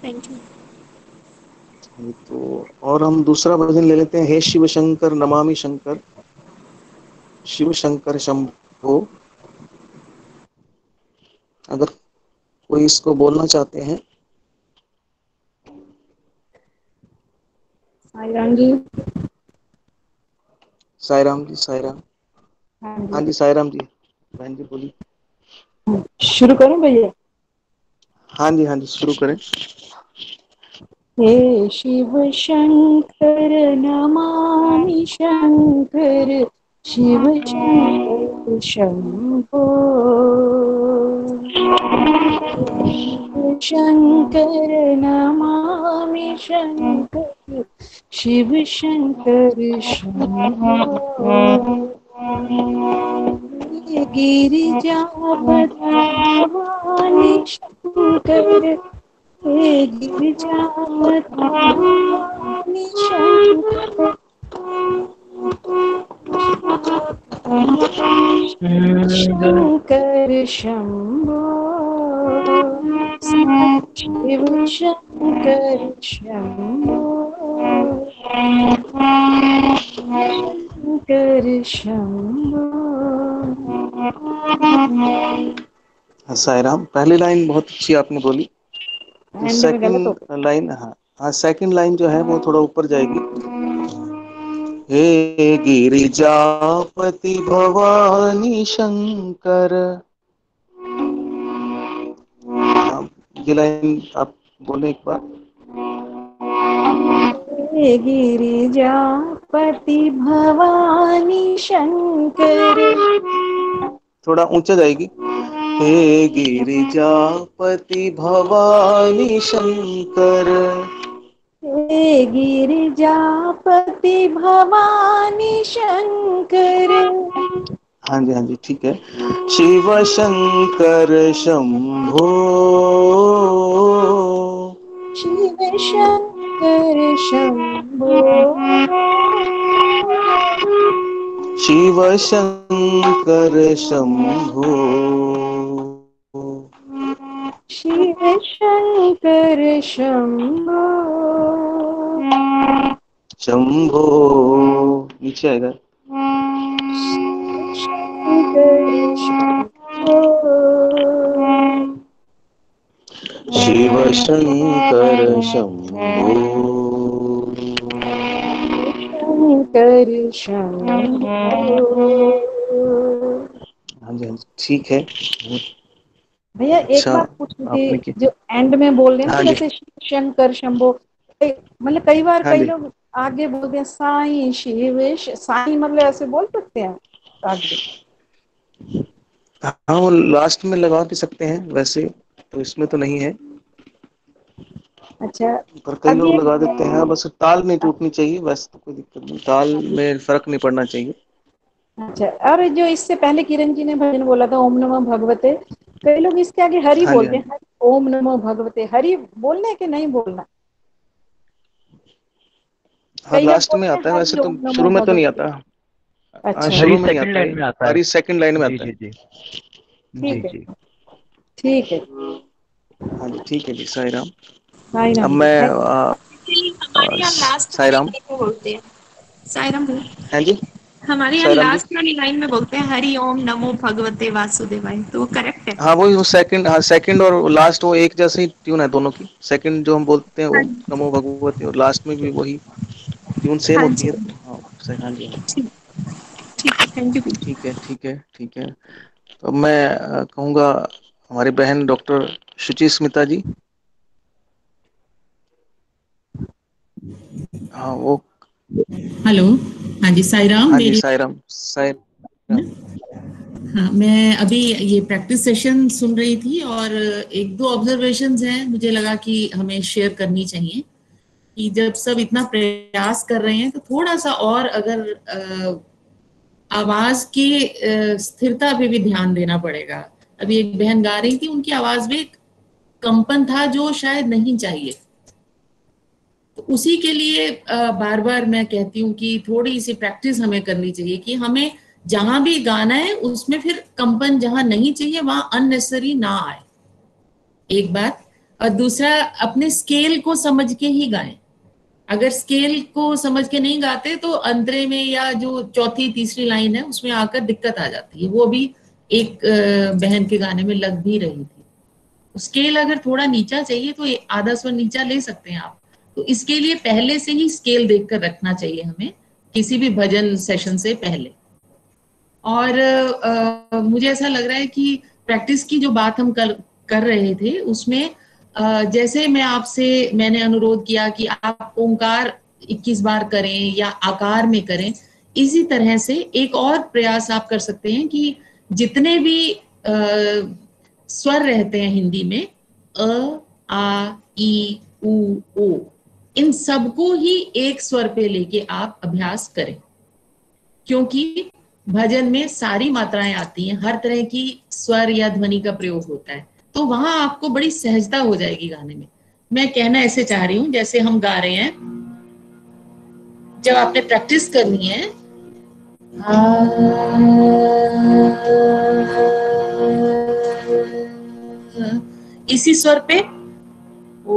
Thank you. तो और हम दूसरा भजन ले लेते हैं, हे शिव शंकर नमामि शंकर, शिव शंकर शंभो। अगर कोई इसको बोलना चाहते हैं। साई राम जी। साई राम जी, साई राम। हाँ हाँ जी। जी, साई राम जी, बहन जी बोली। शुरू करूं भैया? हाँ जी, हाँ जी, शुरू करें। हे शिव शंकर नमामि शंकर, शिव शंकर शंभो। शिव शंकर नमामि शंकर, शिव शंकर शंभो। हे गिरिजापति भवानी शंकर, हे गिरिजापति भवानी शंकर, शंकर शंभो। शिव शंकर शंभो, शंकर शंभो। साई राम। पहली लाइन बहुत अच्छी आपने बोली। तो एंड में गलत हो गया। सेकंड लाइन, हाँ हाँ, सेकंड लाइन जो है वो थोड़ा ऊपर जाएगी। हे गिरिजापति भवानी शंकर। ये लाइन आप बोले एक बार। हे गिरिजापति भवानी शंकर, थोड़ा ऊंचा जाएगी। हे गिरिजापति भवानी शंकर। हे गिरिजापति भवानी शंकर, हाँ जी, हाँ जी, ठीक है। शिव शंकर शंभो, शिव शंकर शंभो। शिव शंकर शंभो, शिव शंकर शंभो, शंभो नीचे आएगा। शंकर शंभो, शिव शंकर शंभो, शंकर शंभो। हाँ जी, हाँ जी, ठीक है। भैया एक अच्छा बात पूछनी आपने थी, की। जो एंड में बोल रहे हैं हाँ ना, जी, जैसे शिव शंकर शंभो, मतलब कई बार हाँ कई जी, लोग आगे बोलते हैं साईं शिव साईं, मतलब ऐसे बोल सकते हैं आगे? हाँ वो लास्ट में लगा भी सकते हैं वैसे, तो इसमें तो नहीं है, अच्छा। पर कई अब लोग ये, लगा देते हैं। बस ताल नहीं टूटनी चाहिए, वैसे तो कोई दिक्कत नहीं, ताल में फर्क नहीं पड़ना चाहिए। अच्छा, और जो इससे पहले किरण जी ने भजन बोला था ओम नमः भगवते, कई लोग इसके आगे हरि हाँ जी, हाँ बोलते हैं, जी, हरि ओम नमो भगवते, हरि बोलने के नहीं बोलना? हाँ, कई जब लास्ट में बोलते हैं आता है, वैसे हरि तो ओम नमो शुरू में तो नहीं भगवते। आता। हाँ, अच्छा, शुरू हरी में नहीं सेकंड आता लाइन है, में आता है। हरी सेकंड लाइन में जी आता है। जी जी जी ठीक है, जी। ठीक है। हाँ जी, ठीक है जी, साई राम। साई अब राम जी, मैं थैंक हमारे यहाँ लास्ट वाली साई राम। लाइन में बोलते हैं साईराम बोल। हाँ जी, हमारे यहाँ साई राम जी। लास्ट वाली लाइन में बोलते हैं हरि ओम नमो भगवते वासुदेवाय, तो वो करेक्ट है? हाँ वही, वो सेकंड, हाँ सेकंड और लास्ट वो एक जैसे ही ट्यून है दोनों की। सेकंड जो हम बोलते हैं हाँ ओम नमो भगवते, और लास्ट में भी वही ट्यून सेम हाँ होती जी। है। तो हाँ सही, हाँ जी हाँ जी। ठीक, ठीक है, थैंक यू। ठीक है, ठीक है, ठीक है। तो मैं कहूँगा हमारी बहन डॉक्टर शुचि स्मिता जी। हाँ वो। हेलो। हाँ जी, साई राम। हाँ जी, मेरी साई राम, साई राम। हाँ, मैं अभी ये प्रैक्टिस सेशन सुन रही थी और एक दो ऑब्जर्वेशंस हैं मुझे लगा कि हमें शेयर करनी चाहिए कि जब सब इतना प्रयास कर रहे हैं तो थोड़ा सा और अगर आवाज की स्थिरता पे भी ध्यान देना पड़ेगा। अभी एक बहन गा रही थी, उनकी आवाज में एक कंपन था जो शायद नहीं चाहिए। तो उसी के लिए बार बार मैं कहती हूँ कि थोड़ी सी प्रैक्टिस हमें करनी चाहिए कि हमें जहां भी गाना है उसमें फिर कंपन जहां नहीं चाहिए वहां अननेसेसरी ना आए, एक बात। और दूसरा, अपने स्केल को समझ के ही गाएं। अगर स्केल को समझ के नहीं गाते तो अंतरे में या जो चौथी तीसरी लाइन है उसमें आकर दिक्कत आ जाती है। वो भी एक बहन के गाने में लग भी रही थी। स्केल अगर थोड़ा नीचा चाहिए तो आधा स्वर नीचा ले सकते हैं आप। तो इसके लिए पहले से ही स्केल देखकर रखना चाहिए हमें, किसी भी भजन सेशन से पहले। और मुझे ऐसा लग रहा है कि प्रैक्टिस की जो बात हम कर रहे थे उसमें जैसे मैंने अनुरोध किया कि आप ओंकार 21 बार करें या आकार में करें, इसी तरह से एक और प्रयास आप कर सकते हैं कि जितने भी स्वर रहते हैं हिंदी में, अ, आ, ई, उ, ओ, इन सबको ही एक स्वर पे लेके आप अभ्यास करें। क्योंकि भजन में सारी मात्राएं आती हैं, हर तरह की स्वर या ध्वनि का प्रयोग होता है, तो वहां आपको बड़ी सहजता हो जाएगी गाने में। मैं कहना ऐसे चाह रही हूँ, जैसे हम गा रहे हैं, जब आपने प्रैक्टिस करनी है इसी स्वर पे ओ,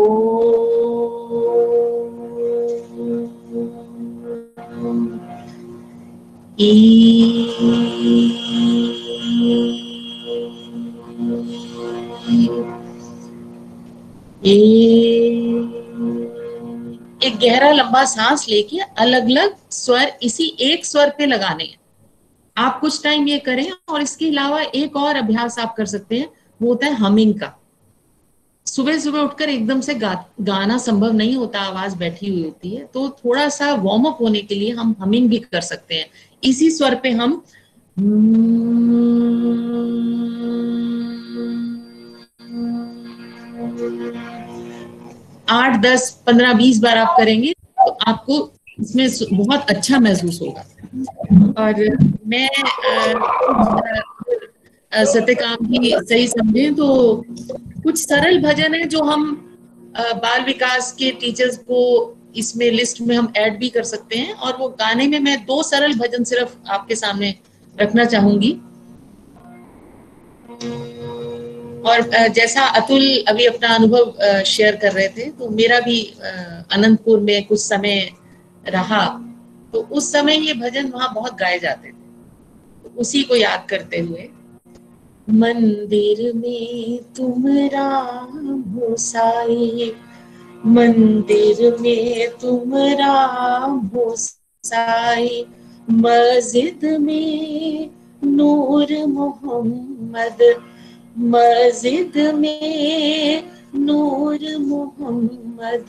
एक गहरा लंबा सांस लेके अलग अलग स्वर इसी एक स्वर पे लगाने हैं। आप कुछ टाइम ये करें, और इसके अलावा एक और अभ्यास आप कर सकते हैं, वो होता है हमिंग का। सुबह सुबह उठकर एकदम से गाना संभव नहीं होता, आवाज बैठी हुई होती है, तो थोड़ा सा वार्म अप होने के लिए हम हमिंग भी कर सकते हैं। इसी स्वर पे हम 8, 10, 15, 20 बार आप करेंगे तो आपको इसमें बहुत अच्छा महसूस होगा। और मैं सत्यकाम भी सही समझे तो कुछ सरल भजन है जो हम बाल विकास के टीचर्स को इसमें लिस्ट में हम ऐड भी कर सकते हैं। और वो गाने में मैं 2 सरल भजन सिर्फ आपके सामने रखना चाहूंगी। और जैसा अतुल अभी अपना अनुभव शेयर कर रहे थे, तो मेरा भी अनंतपुर में कुछ समय रहा, तो उस समय ये भजन वहां बहुत गाए जाते थे। तो उसी को याद करते हुए, मंदिर में तुम राम हो साई, मंदिर में तुम राम हो साई, मस्जिद में नूर मोहम्मद, मस्जिद में नूर मोहम्मद,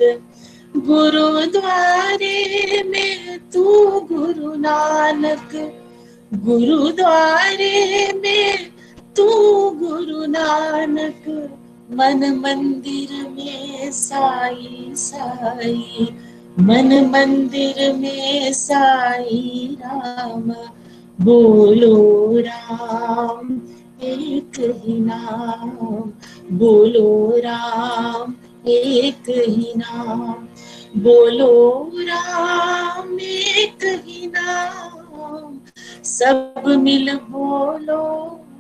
गुरुद्वारे में तू गुरु नानक, गुरुद्वारे में तू गुरु नानक, मन मंदिर में साई साई, मन मंदिर में साई राम, बोलो राम एक ही नाम, बोलो राम एक ही नाम, बोलो राम एक ही नाम, सब मिल बोलो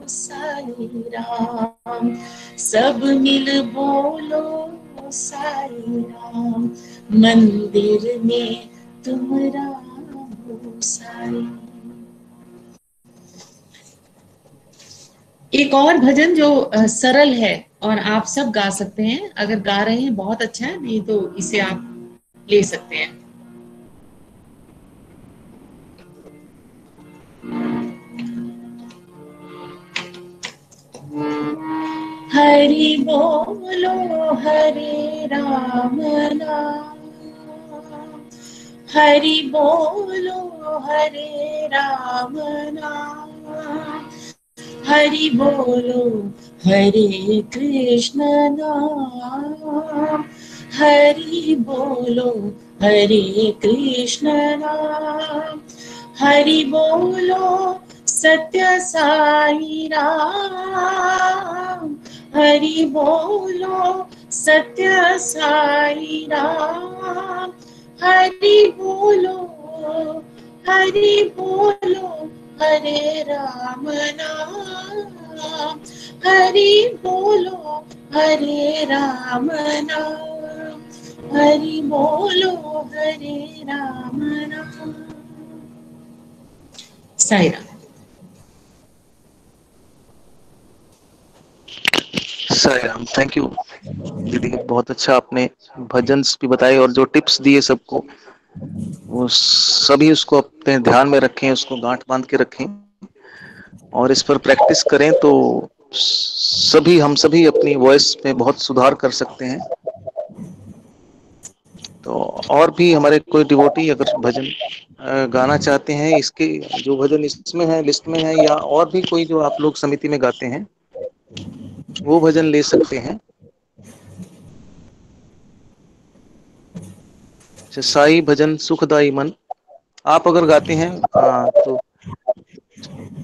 साई राम, सब मिल बोलो साई राम, मंदिर में तुम राम साई। एक और भजन जो सरल है और आप सब गा सकते हैं, अगर गा रहे हैं बहुत अच्छा है, नहीं तो इसे आप ले सकते हैं। हरि बोलो हरे राम नाम, हरि बोलो हरे राम नाम, हरि बोलो हरे कृष्ण नाम, हरि बोलो हरे कृष्ण नाम, हरि बोलो सत्य साई राम, हरि बोलो सत्य साई राम, हरि बोलो हरे राम नाम, हरि बोलो हरे राम नाम, हरि बोलो हरे राम नाम। साई राम। साई राम, थैंक यू दीदी, बहुत अच्छा आपने भजन भी बताए और जो टिप्स दिए सबको, वो सभी उसको अपने ध्यान में रखें, उसको गांठ बांध के रखें और इस पर प्रैक्टिस करें तो हम सभी अपनी वॉइस में बहुत सुधार कर सकते हैं। तो और भी हमारे कोई डिवोटी अगर भजन गाना चाहते हैं, इसके जो भजन इसमें है, लिस्ट में है, या और भी कोई जो आप लोग समिति में गाते हैं, वो भजन ले सकते हैं। साई भजन सुखदाई मन, आप अगर गाते हैं तो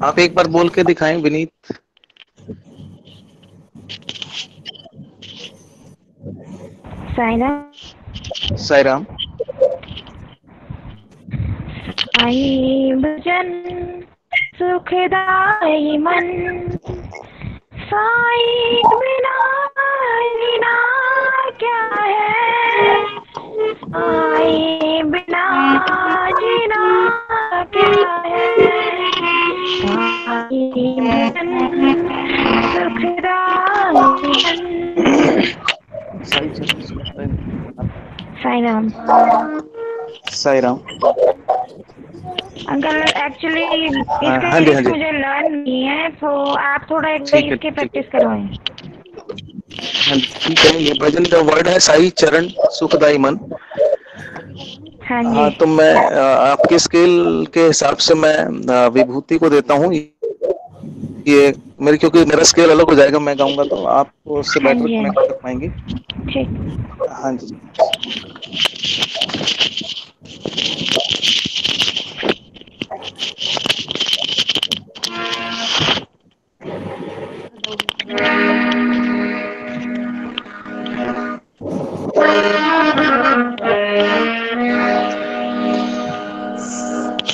आप एक बार बोल के दिखाएं विनीत। साई राम। साई राम। साई भजन सुखदाई मन, साई बिना जीना क्या है, साई बिना जीना क्या है, साई भजन सुखदाई मन। साई राम। साई राम। अंकल एक्चुअली इसका हाँ जी, हाँ जी। मुझे लर्न नहीं है, तो आप थोड़ा एक बार ठीक है, इसकी ठीक प्रैक्टिस है। करवाएं। हाँ, ठीक है। ये भजन का वर्ड है साई चरण सुखदाई मन। हाँ जी। हाँ, तो मैं आपके स्केल के हिसाब से मैं विभूति को देता हूँ। ये मेरे, क्योंकि मेरा स्केल अलग हो जाएगा, मैं गाऊंगा तो आप उससे हाँ बेटर जी, कनेक्ट कर पाएंगे। ठीक। हाँ जी।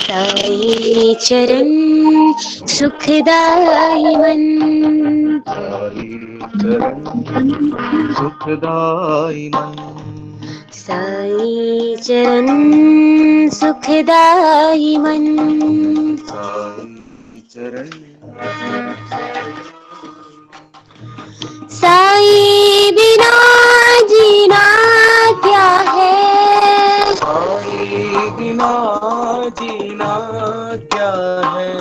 साई चरण सुखदाई मन, सुखदाई मन, साई चरण सुखदाई मन, साई चरण, साई बिना जीना क्या है, साई बिना जीना क्या है,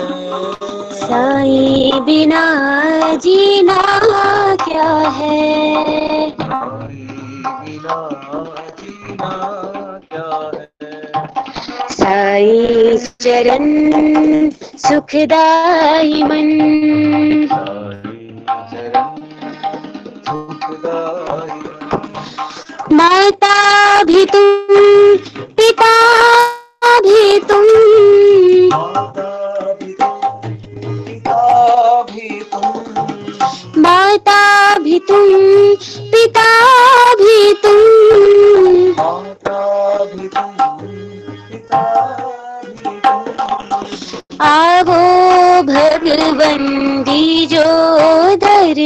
साई बिना जीना क्या है, साई बिना जीना क्या है, साई चरण सुखदाई मन, साई चरण सुखदाई मन, माता भी तुम पिता भी तुम, माता भी तुम पिता भी तुम,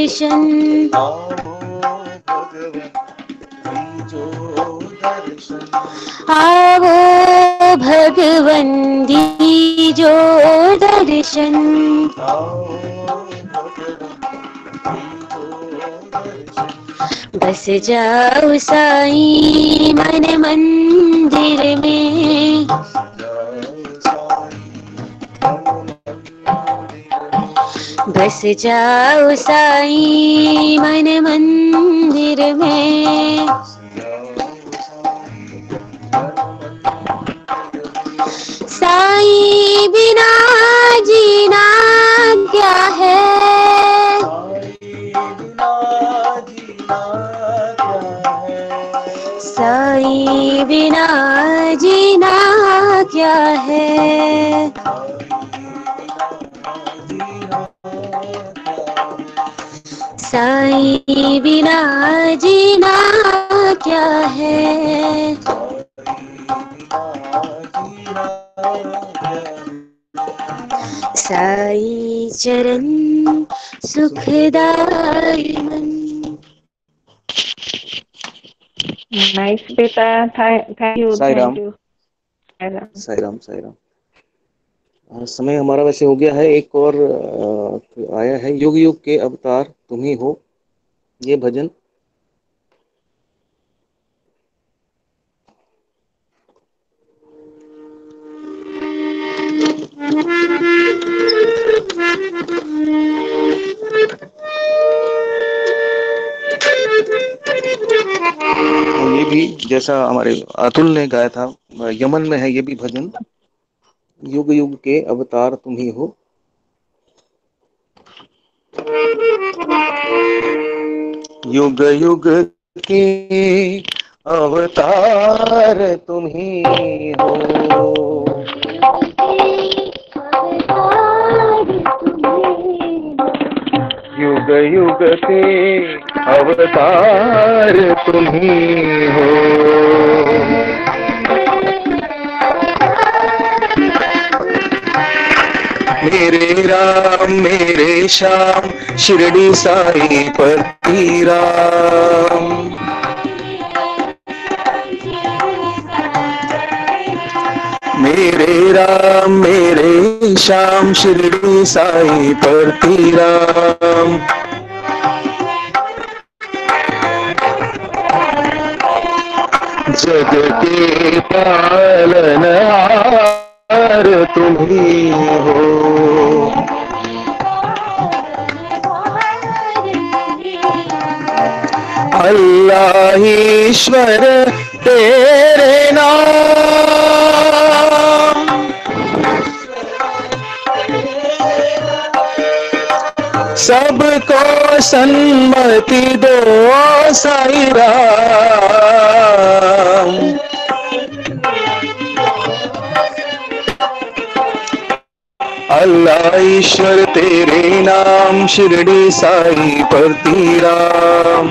दर्शन आवो भगवन दीजो दर्शन आओ भगवन दीजो दर्शन बस जाओ साईं मन मंदिर में बस जाओ साईं मन मंदिर में साईं बिना जीना क्या है साईं बिना जीना क्या है साईं बिना जीना क्या है साईं चरण सुखदाई मन। नाइस बेटा, thank you Sai Ram. Thank you. Sai Ram Sai Ram. समय हमारा वैसे हो गया है। एक और आया है, युग युग के अवतार तुम ही हो, ये भजन। ये भी जैसा हमारे अतुल ने गाया था, यमन में है ये भी भजन। युग युग के अवतार तुम ही हो, युग युग के अवतार तुम ही हो, युग युग के अवतार तुम ही हो। मेरे राम मेरे श्याम शिरडी साई पति राम, मेरे राम मेरे श्याम शिरडी साई पति राम। जग के पालनहार तुम ही हो, अल्लाह ईश्वर तेरे नाम, सबको सन्मति दो साईं राम। अल्लाह ईश्वर तेरे नाम शिरडी साई पति राम।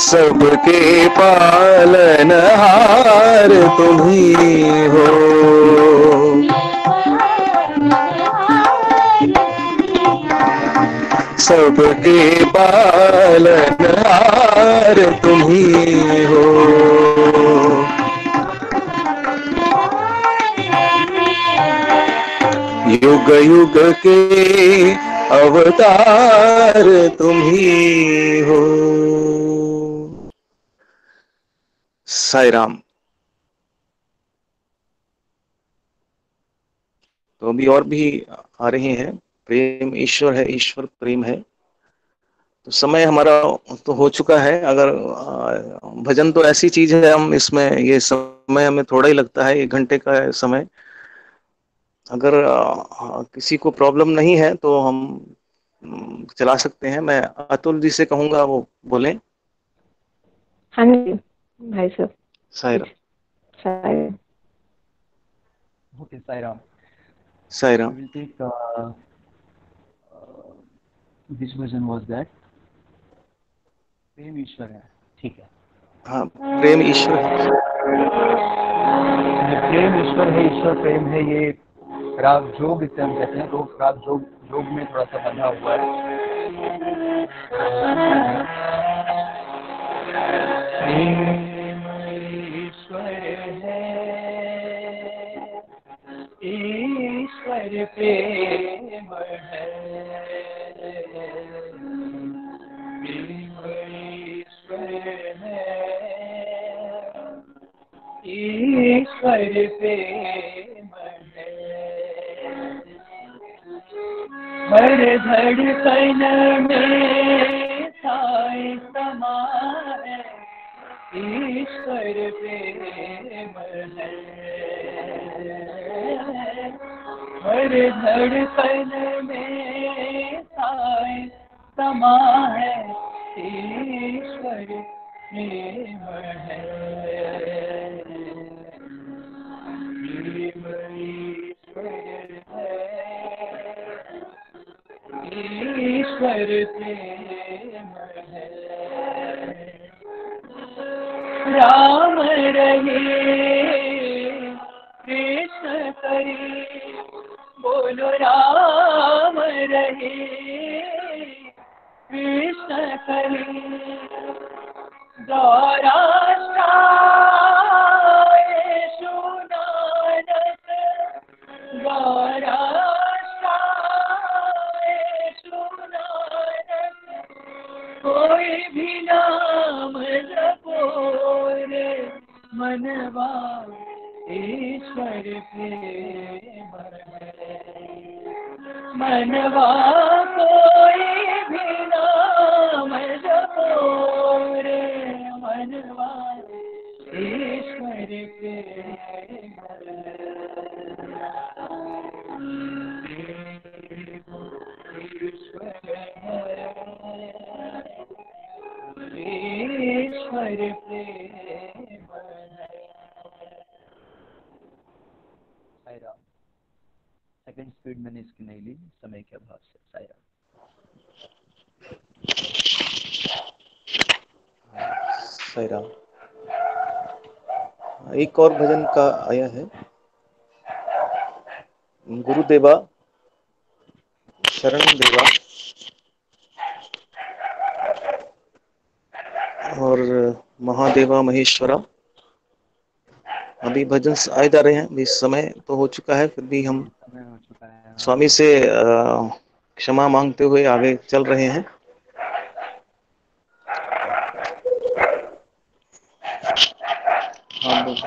सबके पालनहार तुम ही हो, सबके पालनहार तुम ही हो। युग युग के अवतार तुम ही हो। साईं राम। तो अभी और भी आ रहे हैं। प्रेम ईश्वर है, ईश्वर प्रेम है। तो समय हमारा तो हो चुका है। अगर भजन तो ऐसी चीज है, हम इसमें ये समय हमें थोड़ा ही लगता है, 1 घंटे का है समय। अगर किसी को प्रॉब्लम नहीं है तो हम चला सकते हैं। मैं अतुल जी से कहूंगा वो बोलें। हाँ जी भाई साहब। Sai Ram. Okay, Sai Ram. Sai Ram. We will take which version was that? प्रेम ईश्वर है, ठीक है। हाँ, प्रेम ईश्वर है। प्रेम ईश्वर है, ईश्वर प्रेम है। ये राग जोग इसे हम कहते हैं, तो राग जोग जोग में थोड़ा सा बंधा हुआ है। ईश्वर है, ईश्वर प्रेम है, ईश्वर है, ईश्वर प्रेम है। हर धड़कन में साई समाए, ईश्वर प्रेम है। हर धड़कन में साई समा है, ईश्वर प्रेम है। प्रेम ईश्वर है, ईश्वर प्रेम है। राम रहे कृष्ण करे, बोलो राम रहे कृष्ण करे। गौराष्टायेषु नानक, गौराष्टायेषु नानक, कोई भी नाम जपो रे मनवा, ईश्वर प्रेम है। मनवा कोई भी नाम जपो रे मनवा, ईश्वर प्रेम है। ईश्वर है, ईश्वर प्रेम है। सायरा सेकंड स्पीड मैंने इसकी नहीं ली समय के अभाव से। सायरा सायरा। एक और भजन का आया है, गुरुदेवा शरण देवा, और महादेवा महेश्वरा। अभी भजन आए जा रहे हैं, अभी समय तो हो चुका है, फिर भी हम समय हो चुका है। स्वामी से क्षमा मांगते हुए आगे चल रहे हैं।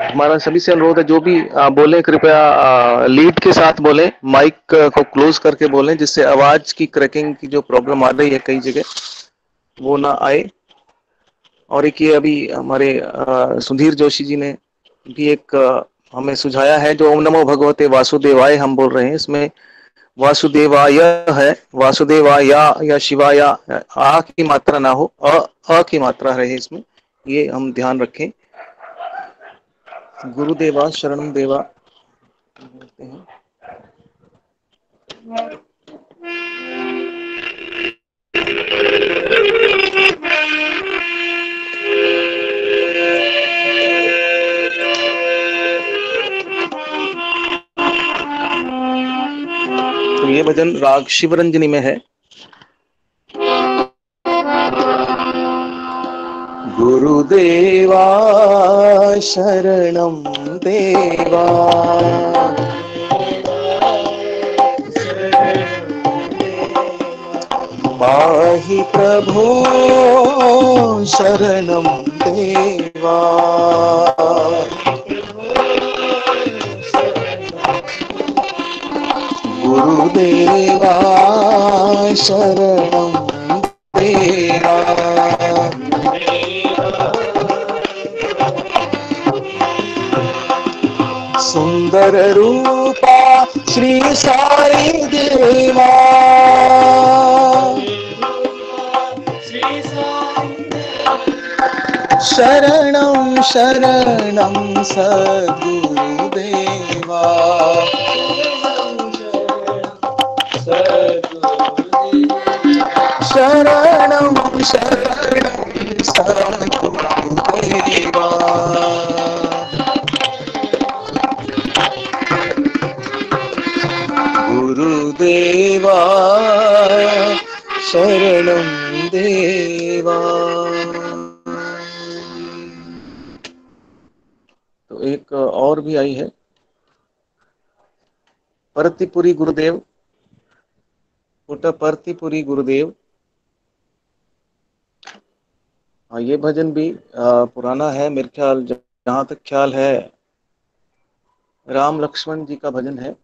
हमारा सभी से अनुरोध है, जो भी बोले कृपया लीड के साथ बोले, माइक को क्लोज करके बोलें, जिससे आवाज की क्रैकिंग की जो प्रॉब्लम आ रही है कई जगह वो ना आए। और एक ये अभी हमारे सुधीर जोशी जी ने भी एक हमें सुझाया है, जो ओम नमो भगवते वासुदेवाय हम बोल रहे हैं, इसमें वासुदेवाय है, वासुदेवाय या शिवाय आ की मात्रा ना हो, अ की मात्रा रहे इसमें, ये हम ध्यान रखें। गुरुदेवा शरणम देवा बोलते हैं। तो ये भजन राग शिवरंजनी में है। गुरुदेवा शरणम देवा, पाहि प्रभो शरणम देवा। गुरुदेवा शरणम देवा, सुंदर रूपा श्री साई देवा। शरणं शरणं सद्गुरुदेवा, शरणं शरणं सद्गुरुदेवा। देवा शरणं देवा। तो एक और भी आई है, परतिपुरी गुरुदेव, पुट्टपर्तिपुरी गुरुदेव। हाँ, ये भजन भी पुराना है मेरे ख्याल, जहाँ तक ख्याल है राम लक्ष्मण जी का भजन है।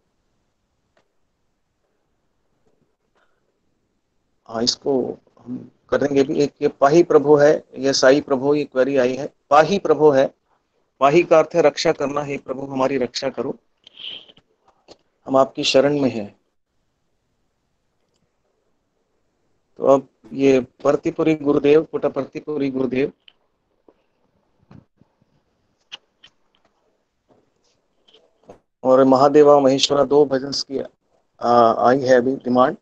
हाँ, इसको हम करेंगे भी। एक ये पाही प्रभु है, ये साई प्रभु, ये क्वेरी आई है। पाही प्रभु है, पाही का अर्थ है रक्षा करना। हे प्रभु हमारी रक्षा करो, हम आपकी शरण में हैं। तो अब ये पर्तिपुरी गुरुदेव, पुट्टपर्तिपुरी गुरुदेव। और महादेवा महेश्वरा, दो भजन की आई है अभी डिमांड।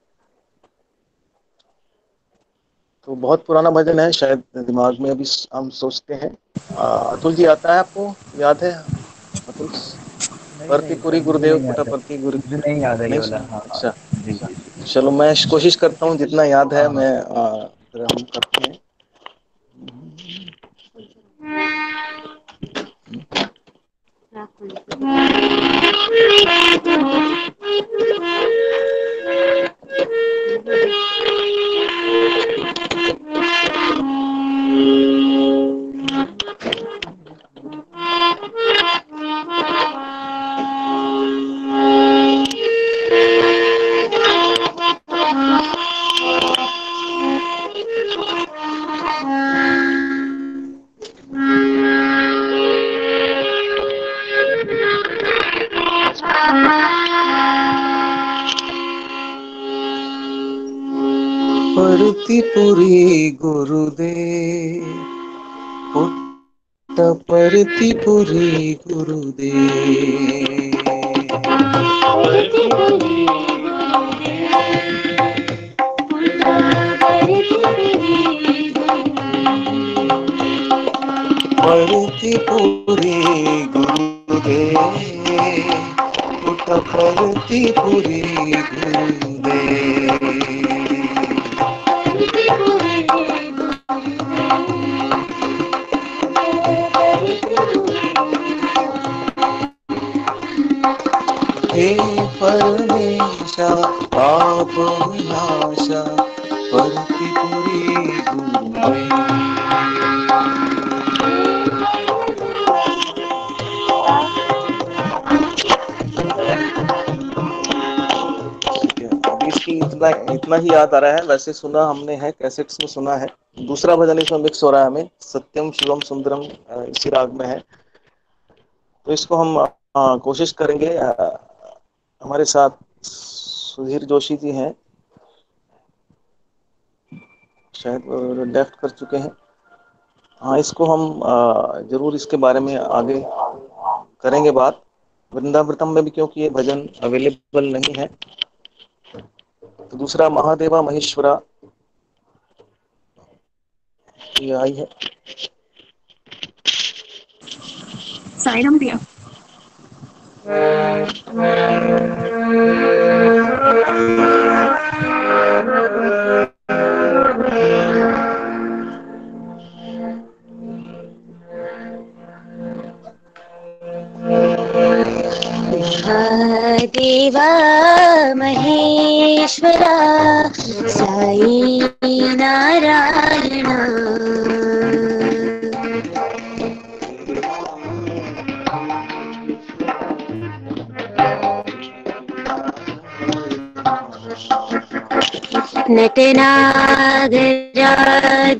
तो बहुत पुराना भजन है, शायद दिमाग में अभी हम सोचते हैं। अतुल जी, आता है आपको, याद है अतुल? पर्तिपुरी गुरुदेव, पुट्टपर्ती गुरु, मुझे नहीं याद है ये नहीं वाला। सुना? हाँ, अच्छा, जी जी जी। चलो मैं कोशिश करता हूँ जितना याद है। हाँ, मैं फिर हम करते हैं। पर्तिपुरी गुरुदेव, पुट्टपर्तिपुरी गुरुदेव। पर्तिपुरी गुरुदेव, पुट्टपर्तिपुरी गुरुदेव। हे परमेशा पाप विनाशा, पर्तिपुरी गुरुदेव। इसकी इतना ही याद आ रहा है। वैसे सुना हमने है, कैसेट्स में सुना है। दूसरा भजन इसमें मिक्स हो रहा है हमें, सत्यम शिवम सुंदरम, इसी राग में है। तो इसको हम कोशिश करेंगे। हमारे साथ सुधीर जोशी जी हैं, शायद लेफ्ट कर चुके हैं। हाँ, इसको हम जरूर इसके बारे में आगे करेंगे बात। वृंदावृतम में भी क्योंकि ये भजन अवेलेबल नहीं है। तो दूसरा महादेवा महेश्वरा ये आई है। साईराम भैया। महादेवा महेश्वरा साई नारायण, नटनागरा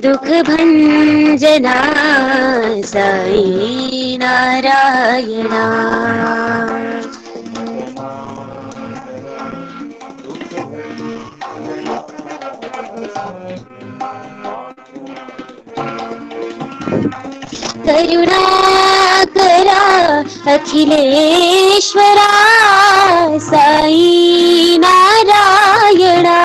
दुख भंजना साई नारायणा। करुणाकरा अखिलेश्वरा साई नारायणा।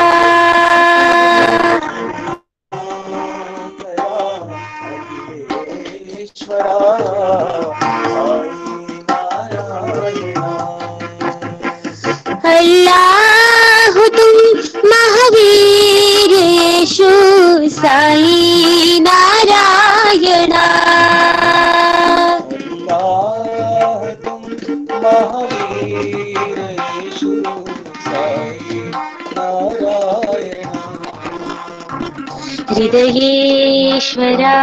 अल्लाह तुम हृदयेश्वरा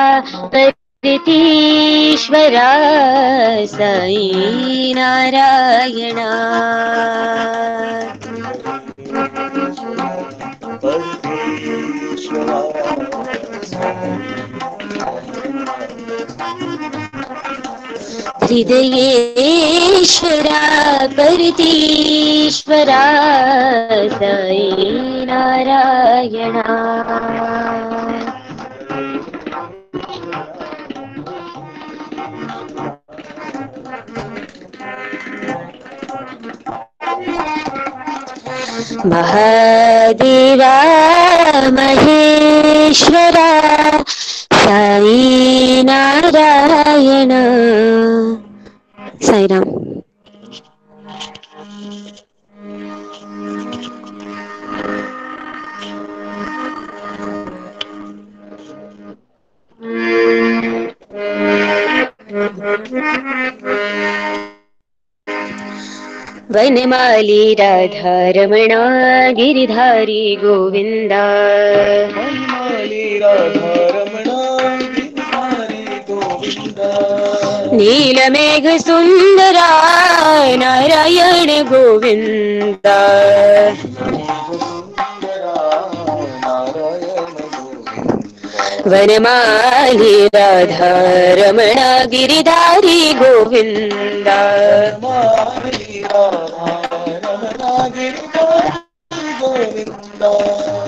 परितीश्वरा साई नारायणा हृदयेश्वरा परितीश्वरा साई नारायणा महादेवा महेश्वरा साई नारायण साई राम। वनमाली राधा रमणा गिरिधारी गोविंदा वनमाली राधा रमणा गिरिधारी गोविंदा नीलमेघ सुंदरा नारायण गोविंदा वनमाली राधा रमणा गिरिधारी गोविंदा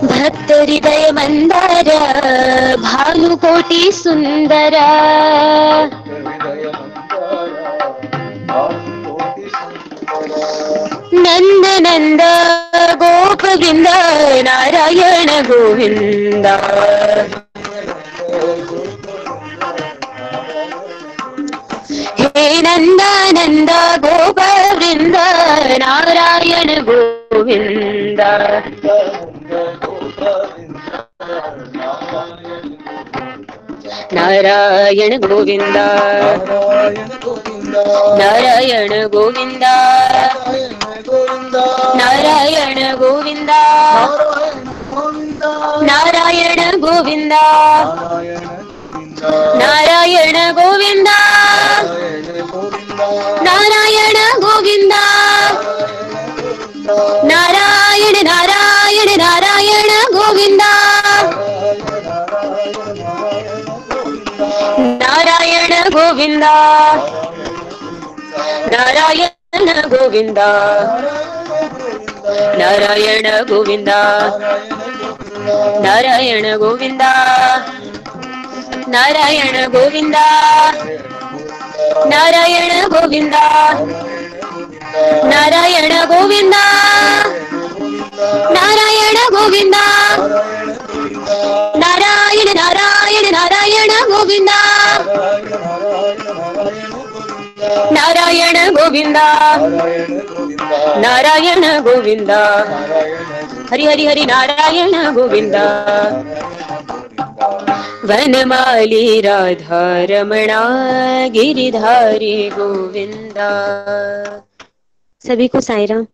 भक्त हृदय मंदार भानुकोटि सुंदरा नंद नंद गोप वृंद नारायण गोविंदा हे नंदा नंद गोप वृंद नारायण गोविंदा नारायण गोविंदा नारायण गोविंदा नारायण गोविंदा नारायण गोविंदा नारायण गोविंदा नारायण गोविंदा नारायण नारायण नारायण गोविंदा नारायण गोविंदा नारायण गोविंदा नारायण गोविंदा नारायण गोविंदा नारायण गोविंदा नारायण गोविंदा नारायण गोविंदा नारायण गोविंदा नारायण नारायण नारायण गोविंदा नारायण गोविंदा नारायण गोविंदा हरि हरि हरि नारायण गोविंदा वनमाली राधा रमणा गिरिधारी गोविंदा। सभी को साई राम।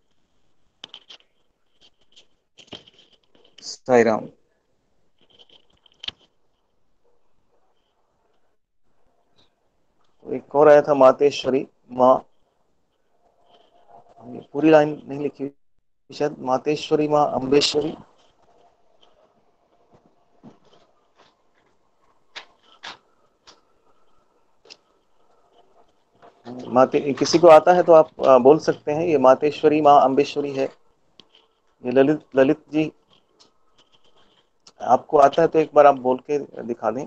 साई राम। एक और आया था मातेश्वरी माँ, पूरी लाइन नहीं लिखी शायद, मातेश्वरी माँ अम्बेश्वरी। माते किसी को आता है तो आप बोल सकते हैं। ये मातेश्वरी माँ अम्बेश्वरी है। ये ललित जी आपको आता है तो एक बार आप बोल के दिखा दें।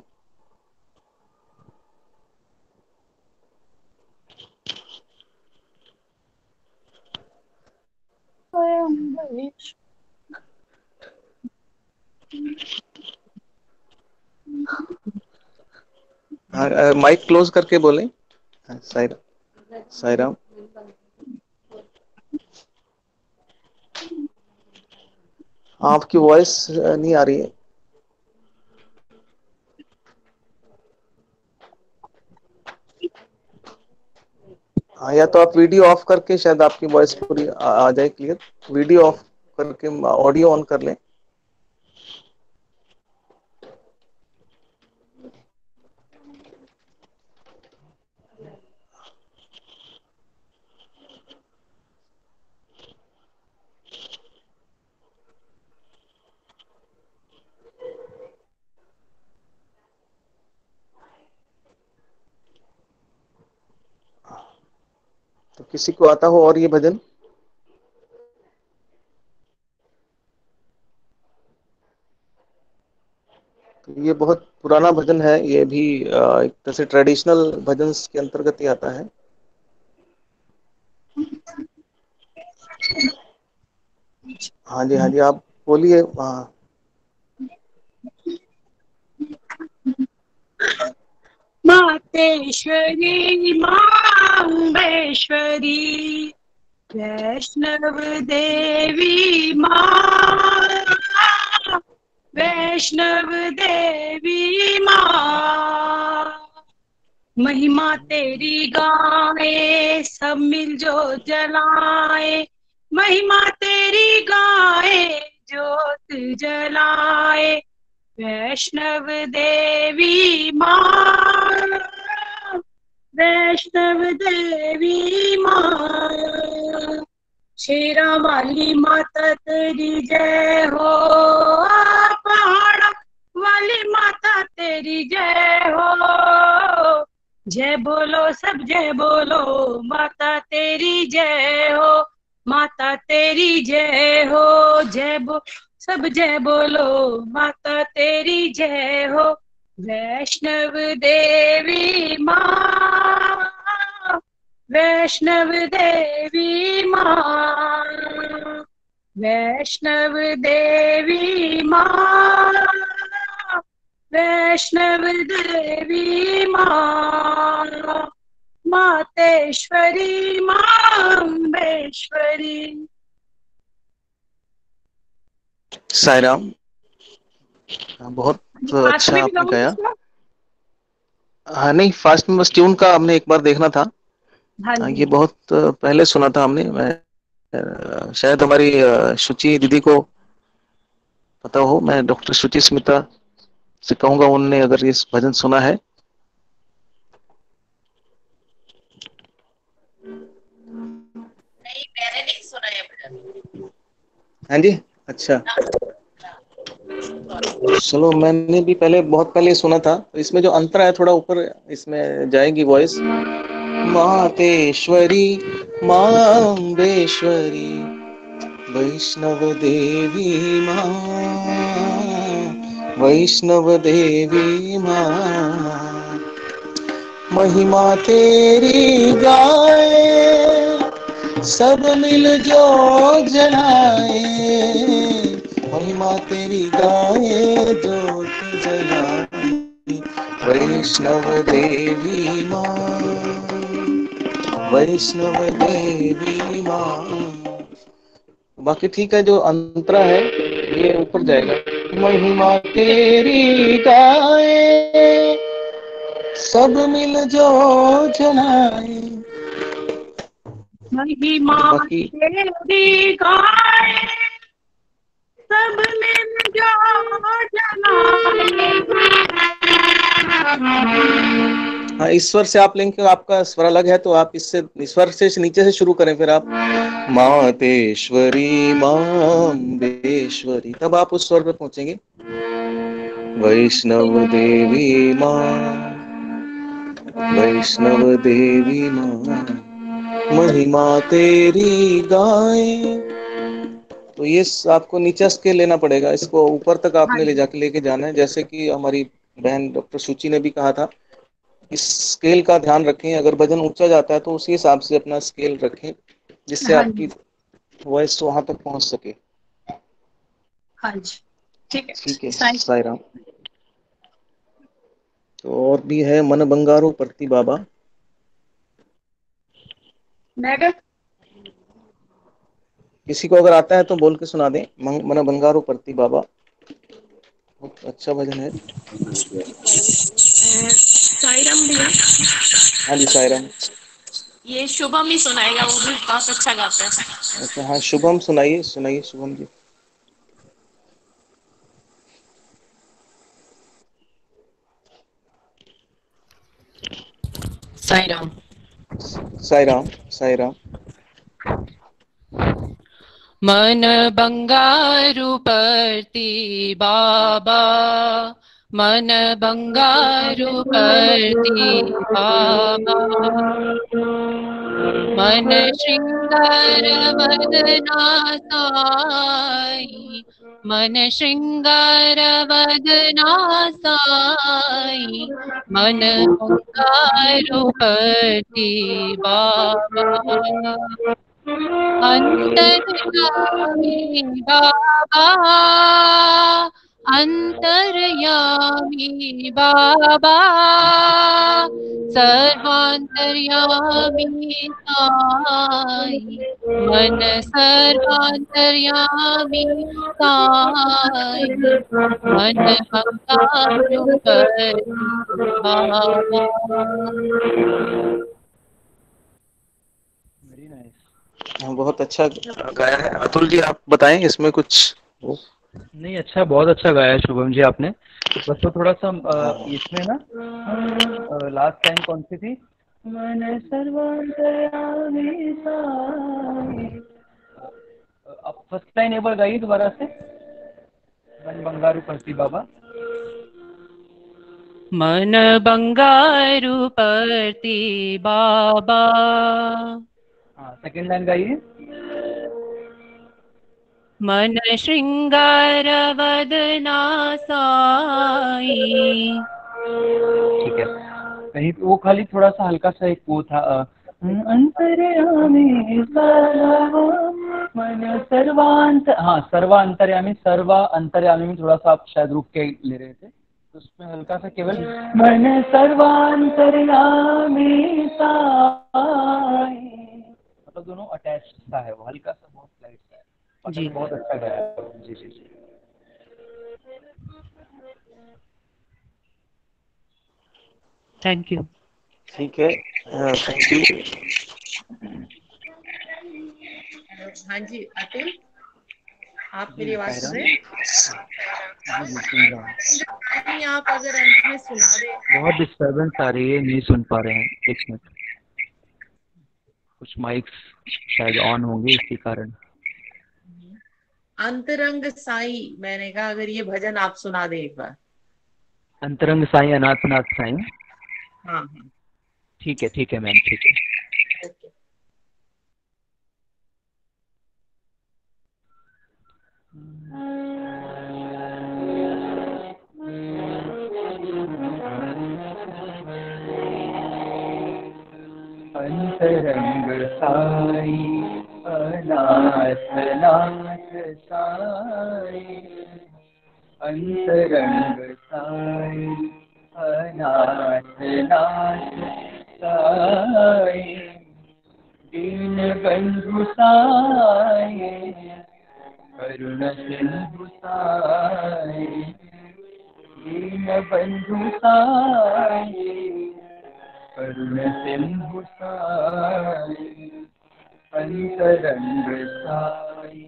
माइक क्लोज करके बोलें। साई राम। आपकी वॉइस नहीं आ रही है। हाँ, या तो आप वीडियो ऑफ करके शायद आपकी वॉइस पूरी आ जाए क्लियर। वीडियो ऑफ करके ऑडियो ऑन कर लें। तो किसी को आता हो और ये भजन? तो ये बहुत पुराना भजन है, ये भी एक तरह से ट्रेडिशनल भजन के अंतर्गत ही आता है। हाँ जी, हाँ जी, आप बोलिए। हाँ, मातेश्वरी मांबेश्वरी वैष्णव देवी माँ, वैष्णव देवी माँ, महिमा तेरी गाए सब मिल जो जलाए, महिमा तेरी गाए ज्योत जलाए, वैष्णव देवी माँ, वैष्णव देवी माँ, शेरा वाली माता तेरी जय हो, पहाड़ा वाली माता तेरी जय हो, जय बोलो सब जय बोलो, माता तेरी जय हो, माता तेरी जय हो, जय बो सब जय बोलो, माता तेरी जय हो, वैष्णव देवी माँ, वैष्णव देवी माँ, वैष्णव देवी माँ, वैष्णव देवी माँ, मातेश्वरी मांबेश्वरी। साई राम। बहुत अच्छा आपने गाया। हाँ, नहीं फास्ट में बस ट्यून का हमने एक बार देखना था। ये बहुत पहले सुना था हमने। मैं शायद हमारी शुचि दीदी को पता हो, मैं डॉक्टर शुचि स्मिता से कहूंगा उनने अगर ये भजन सुना है। नहीं, मैंने नहीं सुना है भजन। हाँ जी, अच्छा, चलो, मैंने भी पहले बहुत पहले सुना था। तो इसमें जो अंतरा है थोड़ा ऊपर इसमें जाएगी वॉइस। मातेश्वरी मांबेश्वरी वैष्णव देवी माँ, वैष्णव देवी माँ, महिमा तेरी गाए सब मिल जो जलाए, महिमा तेरी गाए ज्योत जलाए, वैष्णव देवी माँ, वैष्णव देवी माँ। बाकी ठीक है, जो अंतरा है ये ऊपर जाएगा। महिमा तेरी गाए सब मिल जो जलाए, महिमा बाकी तेरी गाए सब मिल जो जलाए। हाँ, ईश्वर से आप लेंगे, आपका स्वर अलग है तो आप इससे ईश्वर से नीचे से शुरू करें, फिर आप मातेश्वरी मांबेश्वरी, तब आप उस स्वर पे पहुंचेंगे। वैष्णव देवी माँ, वैष्णव देवी माँ, महिमा तेरी गाए। तो ये आपको नीचा स्केल लेना पड़ेगा, इसको ऊपर तक आपने ले जाके लेके जाना है। जैसे कि हमारी बहन डॉक्टर सुचि ने भी कहा था, इस स्केल का ध्यान रखें। अगर वजन ऊंचा जाता है तो उसी हिसाब से अपना स्केल रखें, जिससे आपकी वॉइस वहां तक पहुंच सके। हाँ जी, ठीक है, ठीक है, साई राम। तो और भी है, मन बंगारो परती बाबा। किसी को अगर आता है तो बोल के सुना दें, मन बंगारो परती बाबा। बहुत अच्छा भजन है। साईराम भैया, हाँ जी, साई राम। ये शुभम ही सुनाएगा, वो भी बहुत अच्छा गाता है। अच्छा, हाँ, शुभम सुनाइए, सुनाइए शुभम जी। साई राम। साई राम, साई राम। मन बंगारू परती बाबा, मन बंगारू परती बाबा, मन श्रृंगार वदना साई, मन श्रृंगार वदना साई, मन अंगारुपति बाबा, अंतर्यामी बाबा, अंतर्यामी बाबा, सर्वांतर्यामी साई, मन सर्वांतर्यामी साई, मन अंगारुपति बाबा। Very nice. बहुत अच्छा गाया है। अतुल जी आप बताएं इसमें कुछ हो? नहीं, अच्छा, बहुत अच्छा गाया शुभम जी आपने। बस तो थोड़ा सा इसमें ना लास्ट लाइन कौन सी थी? मन सर्वांतर्यामी साई। आप फर्स्ट लाइन एक बार गाइए दोबारा से। मन बंगारू करती बाबा। मन बंगारू परती बाबा। हाँ, सेकंड लाइन गाइए। मन श्रृंगार वदना साई। ठीक है, कहीं वो खाली थोड़ा सा हल्का सा एक वो था अंतर्यामी मन सर्वांत, हाँ सर्वांतर्यामी, सर्वा अंतर्यामी में थोड़ा सा आप शायद रुक के ले रहे थे, तो उसमें हल्का सा केवल मन सर्वांतर्यामी साई, मतलब दोनों अटैच सा है, वो हल्का सा बहुत स्लाइड सा है। जी बहुत अच्छा गाया। जी जी जी। Thank you. ठीक है, थैंक यू। हाँ जी अतुल, आप मेरी आवाज सुन रहे हैं? आप अगर अंत में सुना दे। बहुत डिस्टर्बेंस आ रही है, नहीं सुन पा रहे हैं। एक मिनट, कुछ माइक्स शायद ऑन होंगे इसी कारण। अंतरंग साई, मैंने कहा अगर ये भजन आप सुना दे एक बार। अंतरंग साई अनाथनाथ साई। हाँ हाँ ठीक है मैम, ठीक है। ओके। अंतरंग साई अनाथनाथ साई, अंतरंग साई अनाथनाथ साई, दीन बंधु साई करुण सिंधु साई, दीन बंधु साई करुण सिंधु साई, अंतरंग साई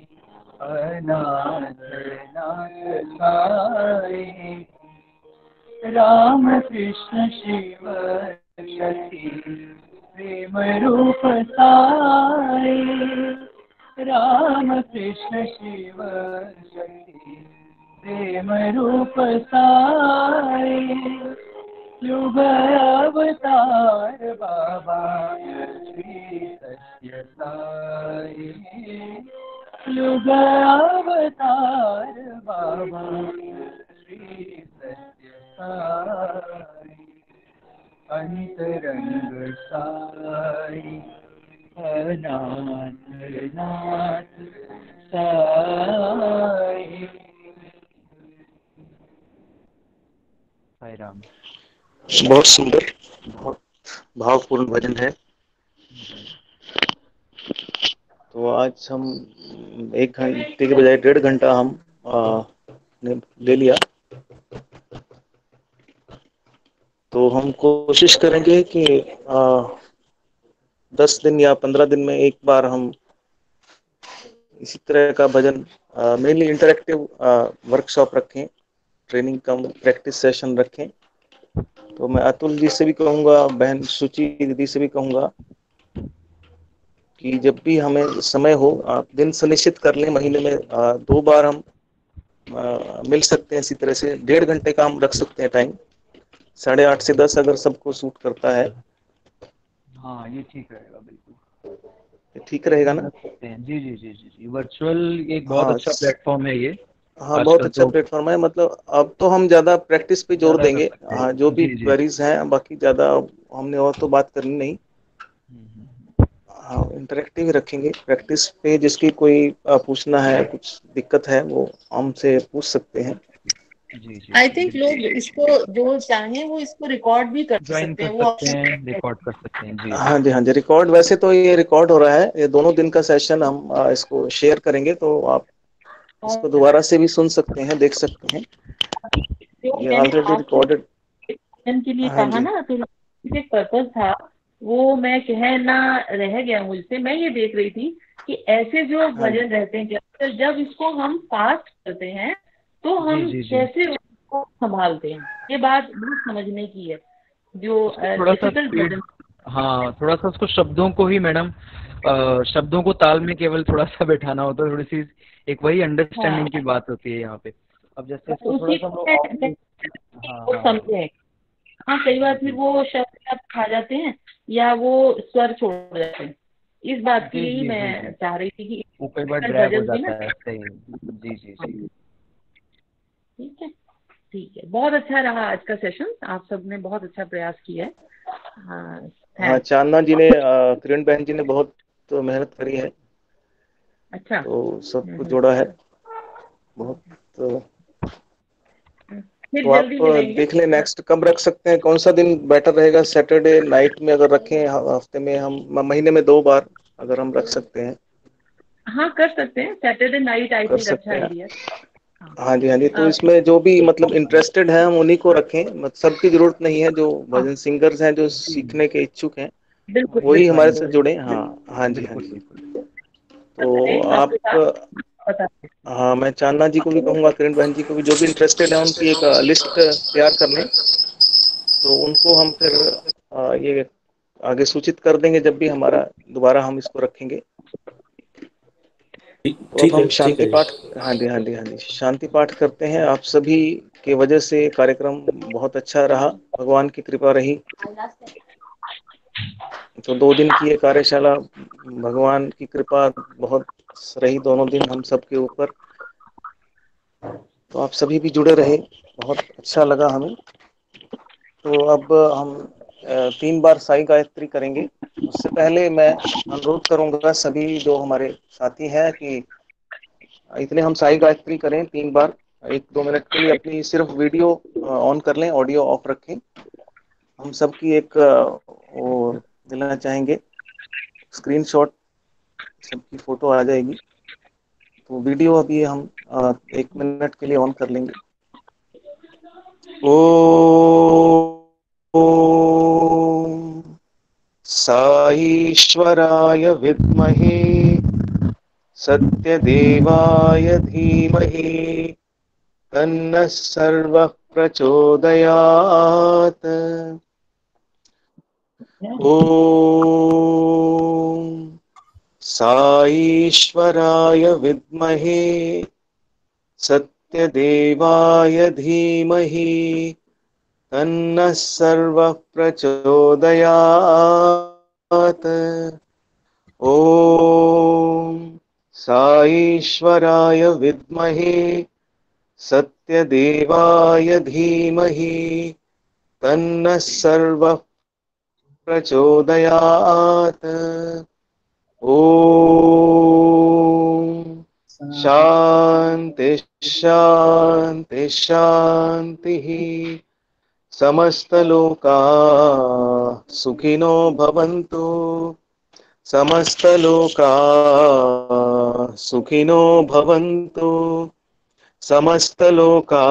अनाथनाथ साई, राम कृष्ण शिव शक्ति प्रेम रूप साई, राम कृष्ण शिव शक्ति प्रेम रूप साई, युग अवतार बाबा श्री सत्य साई, युग अवतार बाबा श्री सत्य साई, अंतरंग साई अनाथनाथ साई। साई राम। बहुत सुंदर, बहुत भावपूर्ण भजन है। तो आज हम 1 घंटे के बजाय 1.5 घंटा हम ने ले लिया। तो हम कोशिश करेंगे कि 10 दिन या 15 दिन में एक बार हम इसी तरह का भजन, मेनली इंटरेक्टिव वर्कशॉप रखें, ट्रेनिंग कम प्रैक्टिस सेशन रखें। तो मैं अतुल जी से भी कहूँगा, बहन सुचि दीदी से भी कहूँगा कि जब भी हमें समय हो, आप दिन सुनिश्चित कर लें, महीने में 2 बार हम मिल सकते हैं। इसी तरह से 1.5 घंटे का हम रख सकते हैं टाइम, 8:30 से 10 अगर सबको सूट करता है। हाँ, ये ठीक रहेगा बिल्कुल। ठीक रहेगा ना? कर सकते हैं। जी जी जी जी जी, वर्चुअल एक बहुत हाँ अच्छा प्लेटफॉर्म है ये। हाँ, बहुत आजकल अच्छा तो प्लेटफॉर्म है। मतलब अब तो हम ज़्यादा प्रैक्टिस पे जोर ज़्यादा कर देंगे। सकते हाँ, हैं। जो भी जी जी। क्वेरीज हैं, बाकी ज़्यादा हमने और तो बात करनी नहीं। हम्म। हाँ, इंटरेक्टिव ही रखेंगे। प्रैक्टिस पे जिसकी कोई पूछना है, कुछ दिक्कत है, वो हमसे पूछ सकते हैं। जी जी आई जी थिंक बिल्कुल। लोग इसको जो चाहें वो इसको रिकॉर्ड भी कर ज्वाइन सकते कर हैं, वो सकते ऑप्शन हैं, रिकॉर्ड कर सकते हैं। जी जी हाँ जी, हाँ जी, रिकॉर्ड, वैसे तो ये रिकॉर्ड हो रहा है। ये दोनों दिन का सेशन हम इसको शेयर करेंगे, तो आप इसको दोबारा से भी सुन सकते हैं, देख सकते हैं। जो ये मैंने ऑलरेडी आपको रिकॉर्डेड। भजन के लिए हाँ कहा जी। ना, तो एक पर्पज था, वो मैं कहना रह गया मुझसे। मैं ये देख रही थी कि ऐसे जो हाँ जी। भजन रहते हैं, जब इसको हम फास्ट करते हैं तो जी हम जी जी। कैसे उसको संभालते हैं, ये बात बहुत समझने की है। जो उसको थोड़ा सा डिफिकल्ट स्पीड, भजन। हाँ थोड़ा सा उसको शब्दों को ही मैडम, शब्दों को ताल में केवल थोड़ा सा बैठाना होता है, थोड़ी सी एक वही हाँ, अंडरस्टैंडिंग की बात होती है यहाँ पे। अब जैसे इसको थोड़ा उसी सा हम को लोग हाँ वो हाँ हाँ। समझे। हाँ, कई बार जी फिर जी वो शब्द आप खा जाते हैं या वो स्वर छोड़ जाते हैं। इस बात के जी लिए ही जी जी मैं जी, चाह रही थी कि वो कई बार ड्रैग हो भजन भी ना। जाता है, सही। जी जी जी। ठीक है, ठीक है, बहुत अच्छा रहा आज का सेशन। आप सबने बहुत अच्छा प्रयास किया है। हाँ, हाँ, थैंक्स। चांदना जी ने, किरण बहन जी ने बहुत मेहनत करी है, अच्छा। तो सबको जोड़ा है बहुत। फिर तो आप जल्दी मिलेंगे। देख लें नेक्स्ट कब रख सकते हैं, कौन सा दिन बेटर रहेगा। सैटरडे नाइट में अगर रखें, हफ्ते में हम महीने में 2 बार अगर हम रख सकते हैं, हाँ, कर सकते हैं, सैटरडे नाइट आई कर थिंक अच्छा सकते हैं। आइडिया। हाँ। हाँ जी, हाँ जी, तो इसमें जो भी मतलब इंटरेस्टेड है, हम उन्हीं को रखें। मतलब सबकी जरूरत नहीं है। जो हाँ, भजन सिंगर्स हैं, जो जी सीखने के इच्छुक हैं, बिल्कुल वही बिल्कुल हमारे साथ बिल्कुल जुड़े। हाँ हाँ जी, हाँ बिल्कुल जी। बिल्कुल। तो आपके आप, साथ बता। हाँ, मैं चांदना जी को भी कहूँगा, किरण बहन जी को भी, जो भी इंटरेस्टेड है, उनकी एक लिस्ट तैयार कर लें, तो उनको हम फिर ये आगे सूचित कर देंगे जब भी हमारा दोबारा हम इसको रखेंगे। तो अब ठीक है, हम ठीक शांति है जी। पाठ, हाँ जी, हाँ जी, हाँ जी, शांति पाठ करते हैं। आप सभी के वजह से ये कार्यक्रम बहुत अच्छा रहा, भगवान की कृपा रही। तो 2 दिन की ये कार्यशाला, भगवान की कृपा बहुत रही दोनों दिन हम सबके ऊपर। तो आप सभी भी जुड़े रहे, बहुत अच्छा लगा हमें। तो अब हम 3 बार साई गायत्री करेंगे। उससे पहले मैं अनुरोध करूंगा सभी जो हमारे साथी हैं कि इतने हम साई गायत्री करें 3 बार। 1-2 मिनट के लिए अपनी सिर्फ वीडियो ऑन कर लें, ऑडियो ऑफ रखें। हम सबकी एक वो देना चाहेंगे, स्क्रीनशॉट, सबकी फोटो आ जाएगी। तो वीडियो अभी हम 1 मिनट के लिए ऑन कर लेंगे। ओम साईश्वराय विद्महे सत्यदेवाय धीमहि तन्नः सर्वः प्रचोदयात्। ओम साईश्वराय विद्महे सत्यदेवाय धीमहि तन्नः सर्वः प्रचोदयात्। ओम साईश्वराय विद्महे सत्यदेवाय धीमहि तन्नः सर्वः प्रचोदयात्। ओम शांति शांति शांति। समस्तलोका सुखिनो भवन्तु। समस्तलोका सुखिनो भवन्तु। समस्तलोका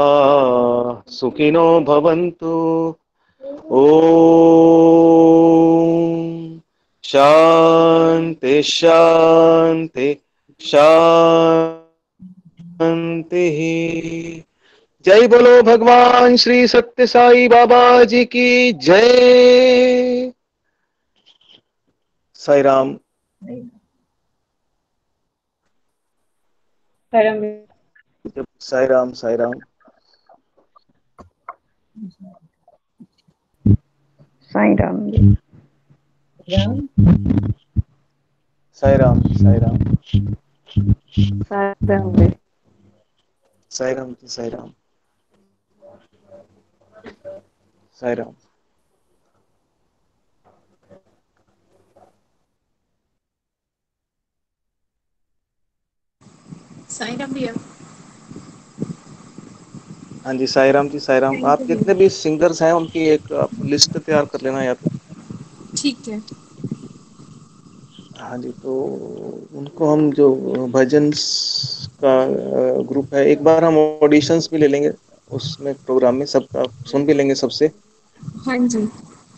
सुखिनो भवन्तु। ओम शांति शांति शांति। जय बोलो भगवान श्री सत्य साई बाबा जी की जय। साई राम। साई राम, साई राम। साईं राम जी। राम। साई राम साई राम साईं जी। साई राम जी साई राम साई राम। साईं राम भैया। हाँ जी साई राम जी साई राम। थैंक आप यू जितने भैया। भी सिंगर्स हैं उनकी एक आप लिस्ट तैयार कर लेना या तो। ठीक है। हाँ जी, तो उनको हम जो भजन्स का ग्रुप है, एक बार हम ऑडिशंस भी ले लेंगे उसमें, प्रोग्राम में सबका सुन भी लेंगे सबसे। हाँ जी।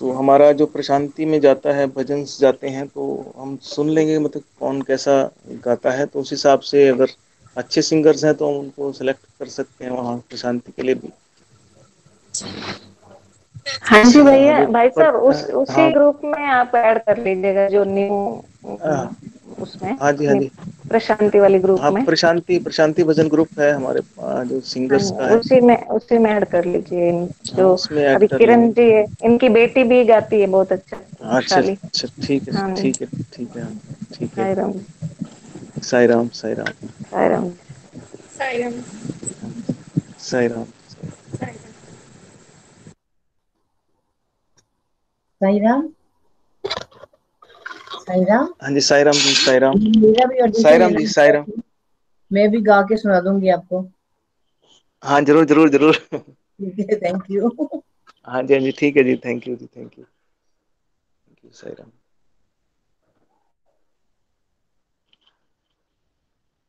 तो हमारा जो प्रशांति में जाता है, भजन्स जाते हैं, तो हम सुन लेंगे मतलब कौन कैसा गाता है, तो उस हिसाब से अगर अच्छे सिंगर्स हैं तो हम उनको सेलेक्ट कर सकते हैं वहाँ प्रशांति के लिए भी। हाँ जी भैया, जो भाई साहब उसी हाँ ग्रुप में आप ऐड कर लीजिएगा जो न्यू उसमें हाँ जी हाँ जी प्रशांति वाली ग्रुप हाँ, में। प्रशांति प्रशांति भजन ग्रुप है हमारे जो हाँ सिंगर्स जी, का है। उसी में ऐड कर लीजिए हाँ, जो उसमें ऐड अभी कर किरण लेंगे। जी है, इनकी बेटी भी गाती है बहुत अच्छा, अच्छा खुशहाली। अच्छा, ठीक है हाँ जी। ठीक है ठीक है ठीक है। साई राम। साई राम साई राम साई राम। साईं राम। साई राम। साई राम साई राम। हाँ जी साई राम जी साई राम मेरा भी साई ऑडिशन राम लेना जी साई राम। है, मैं भी गा के सुना दूंगी आपको। हाँ जरूर जरूर जरूर। ठीक है, थैंक यू। हाँ जी ठीक है जी, थैंक यू जी, थैंक यू साई राम।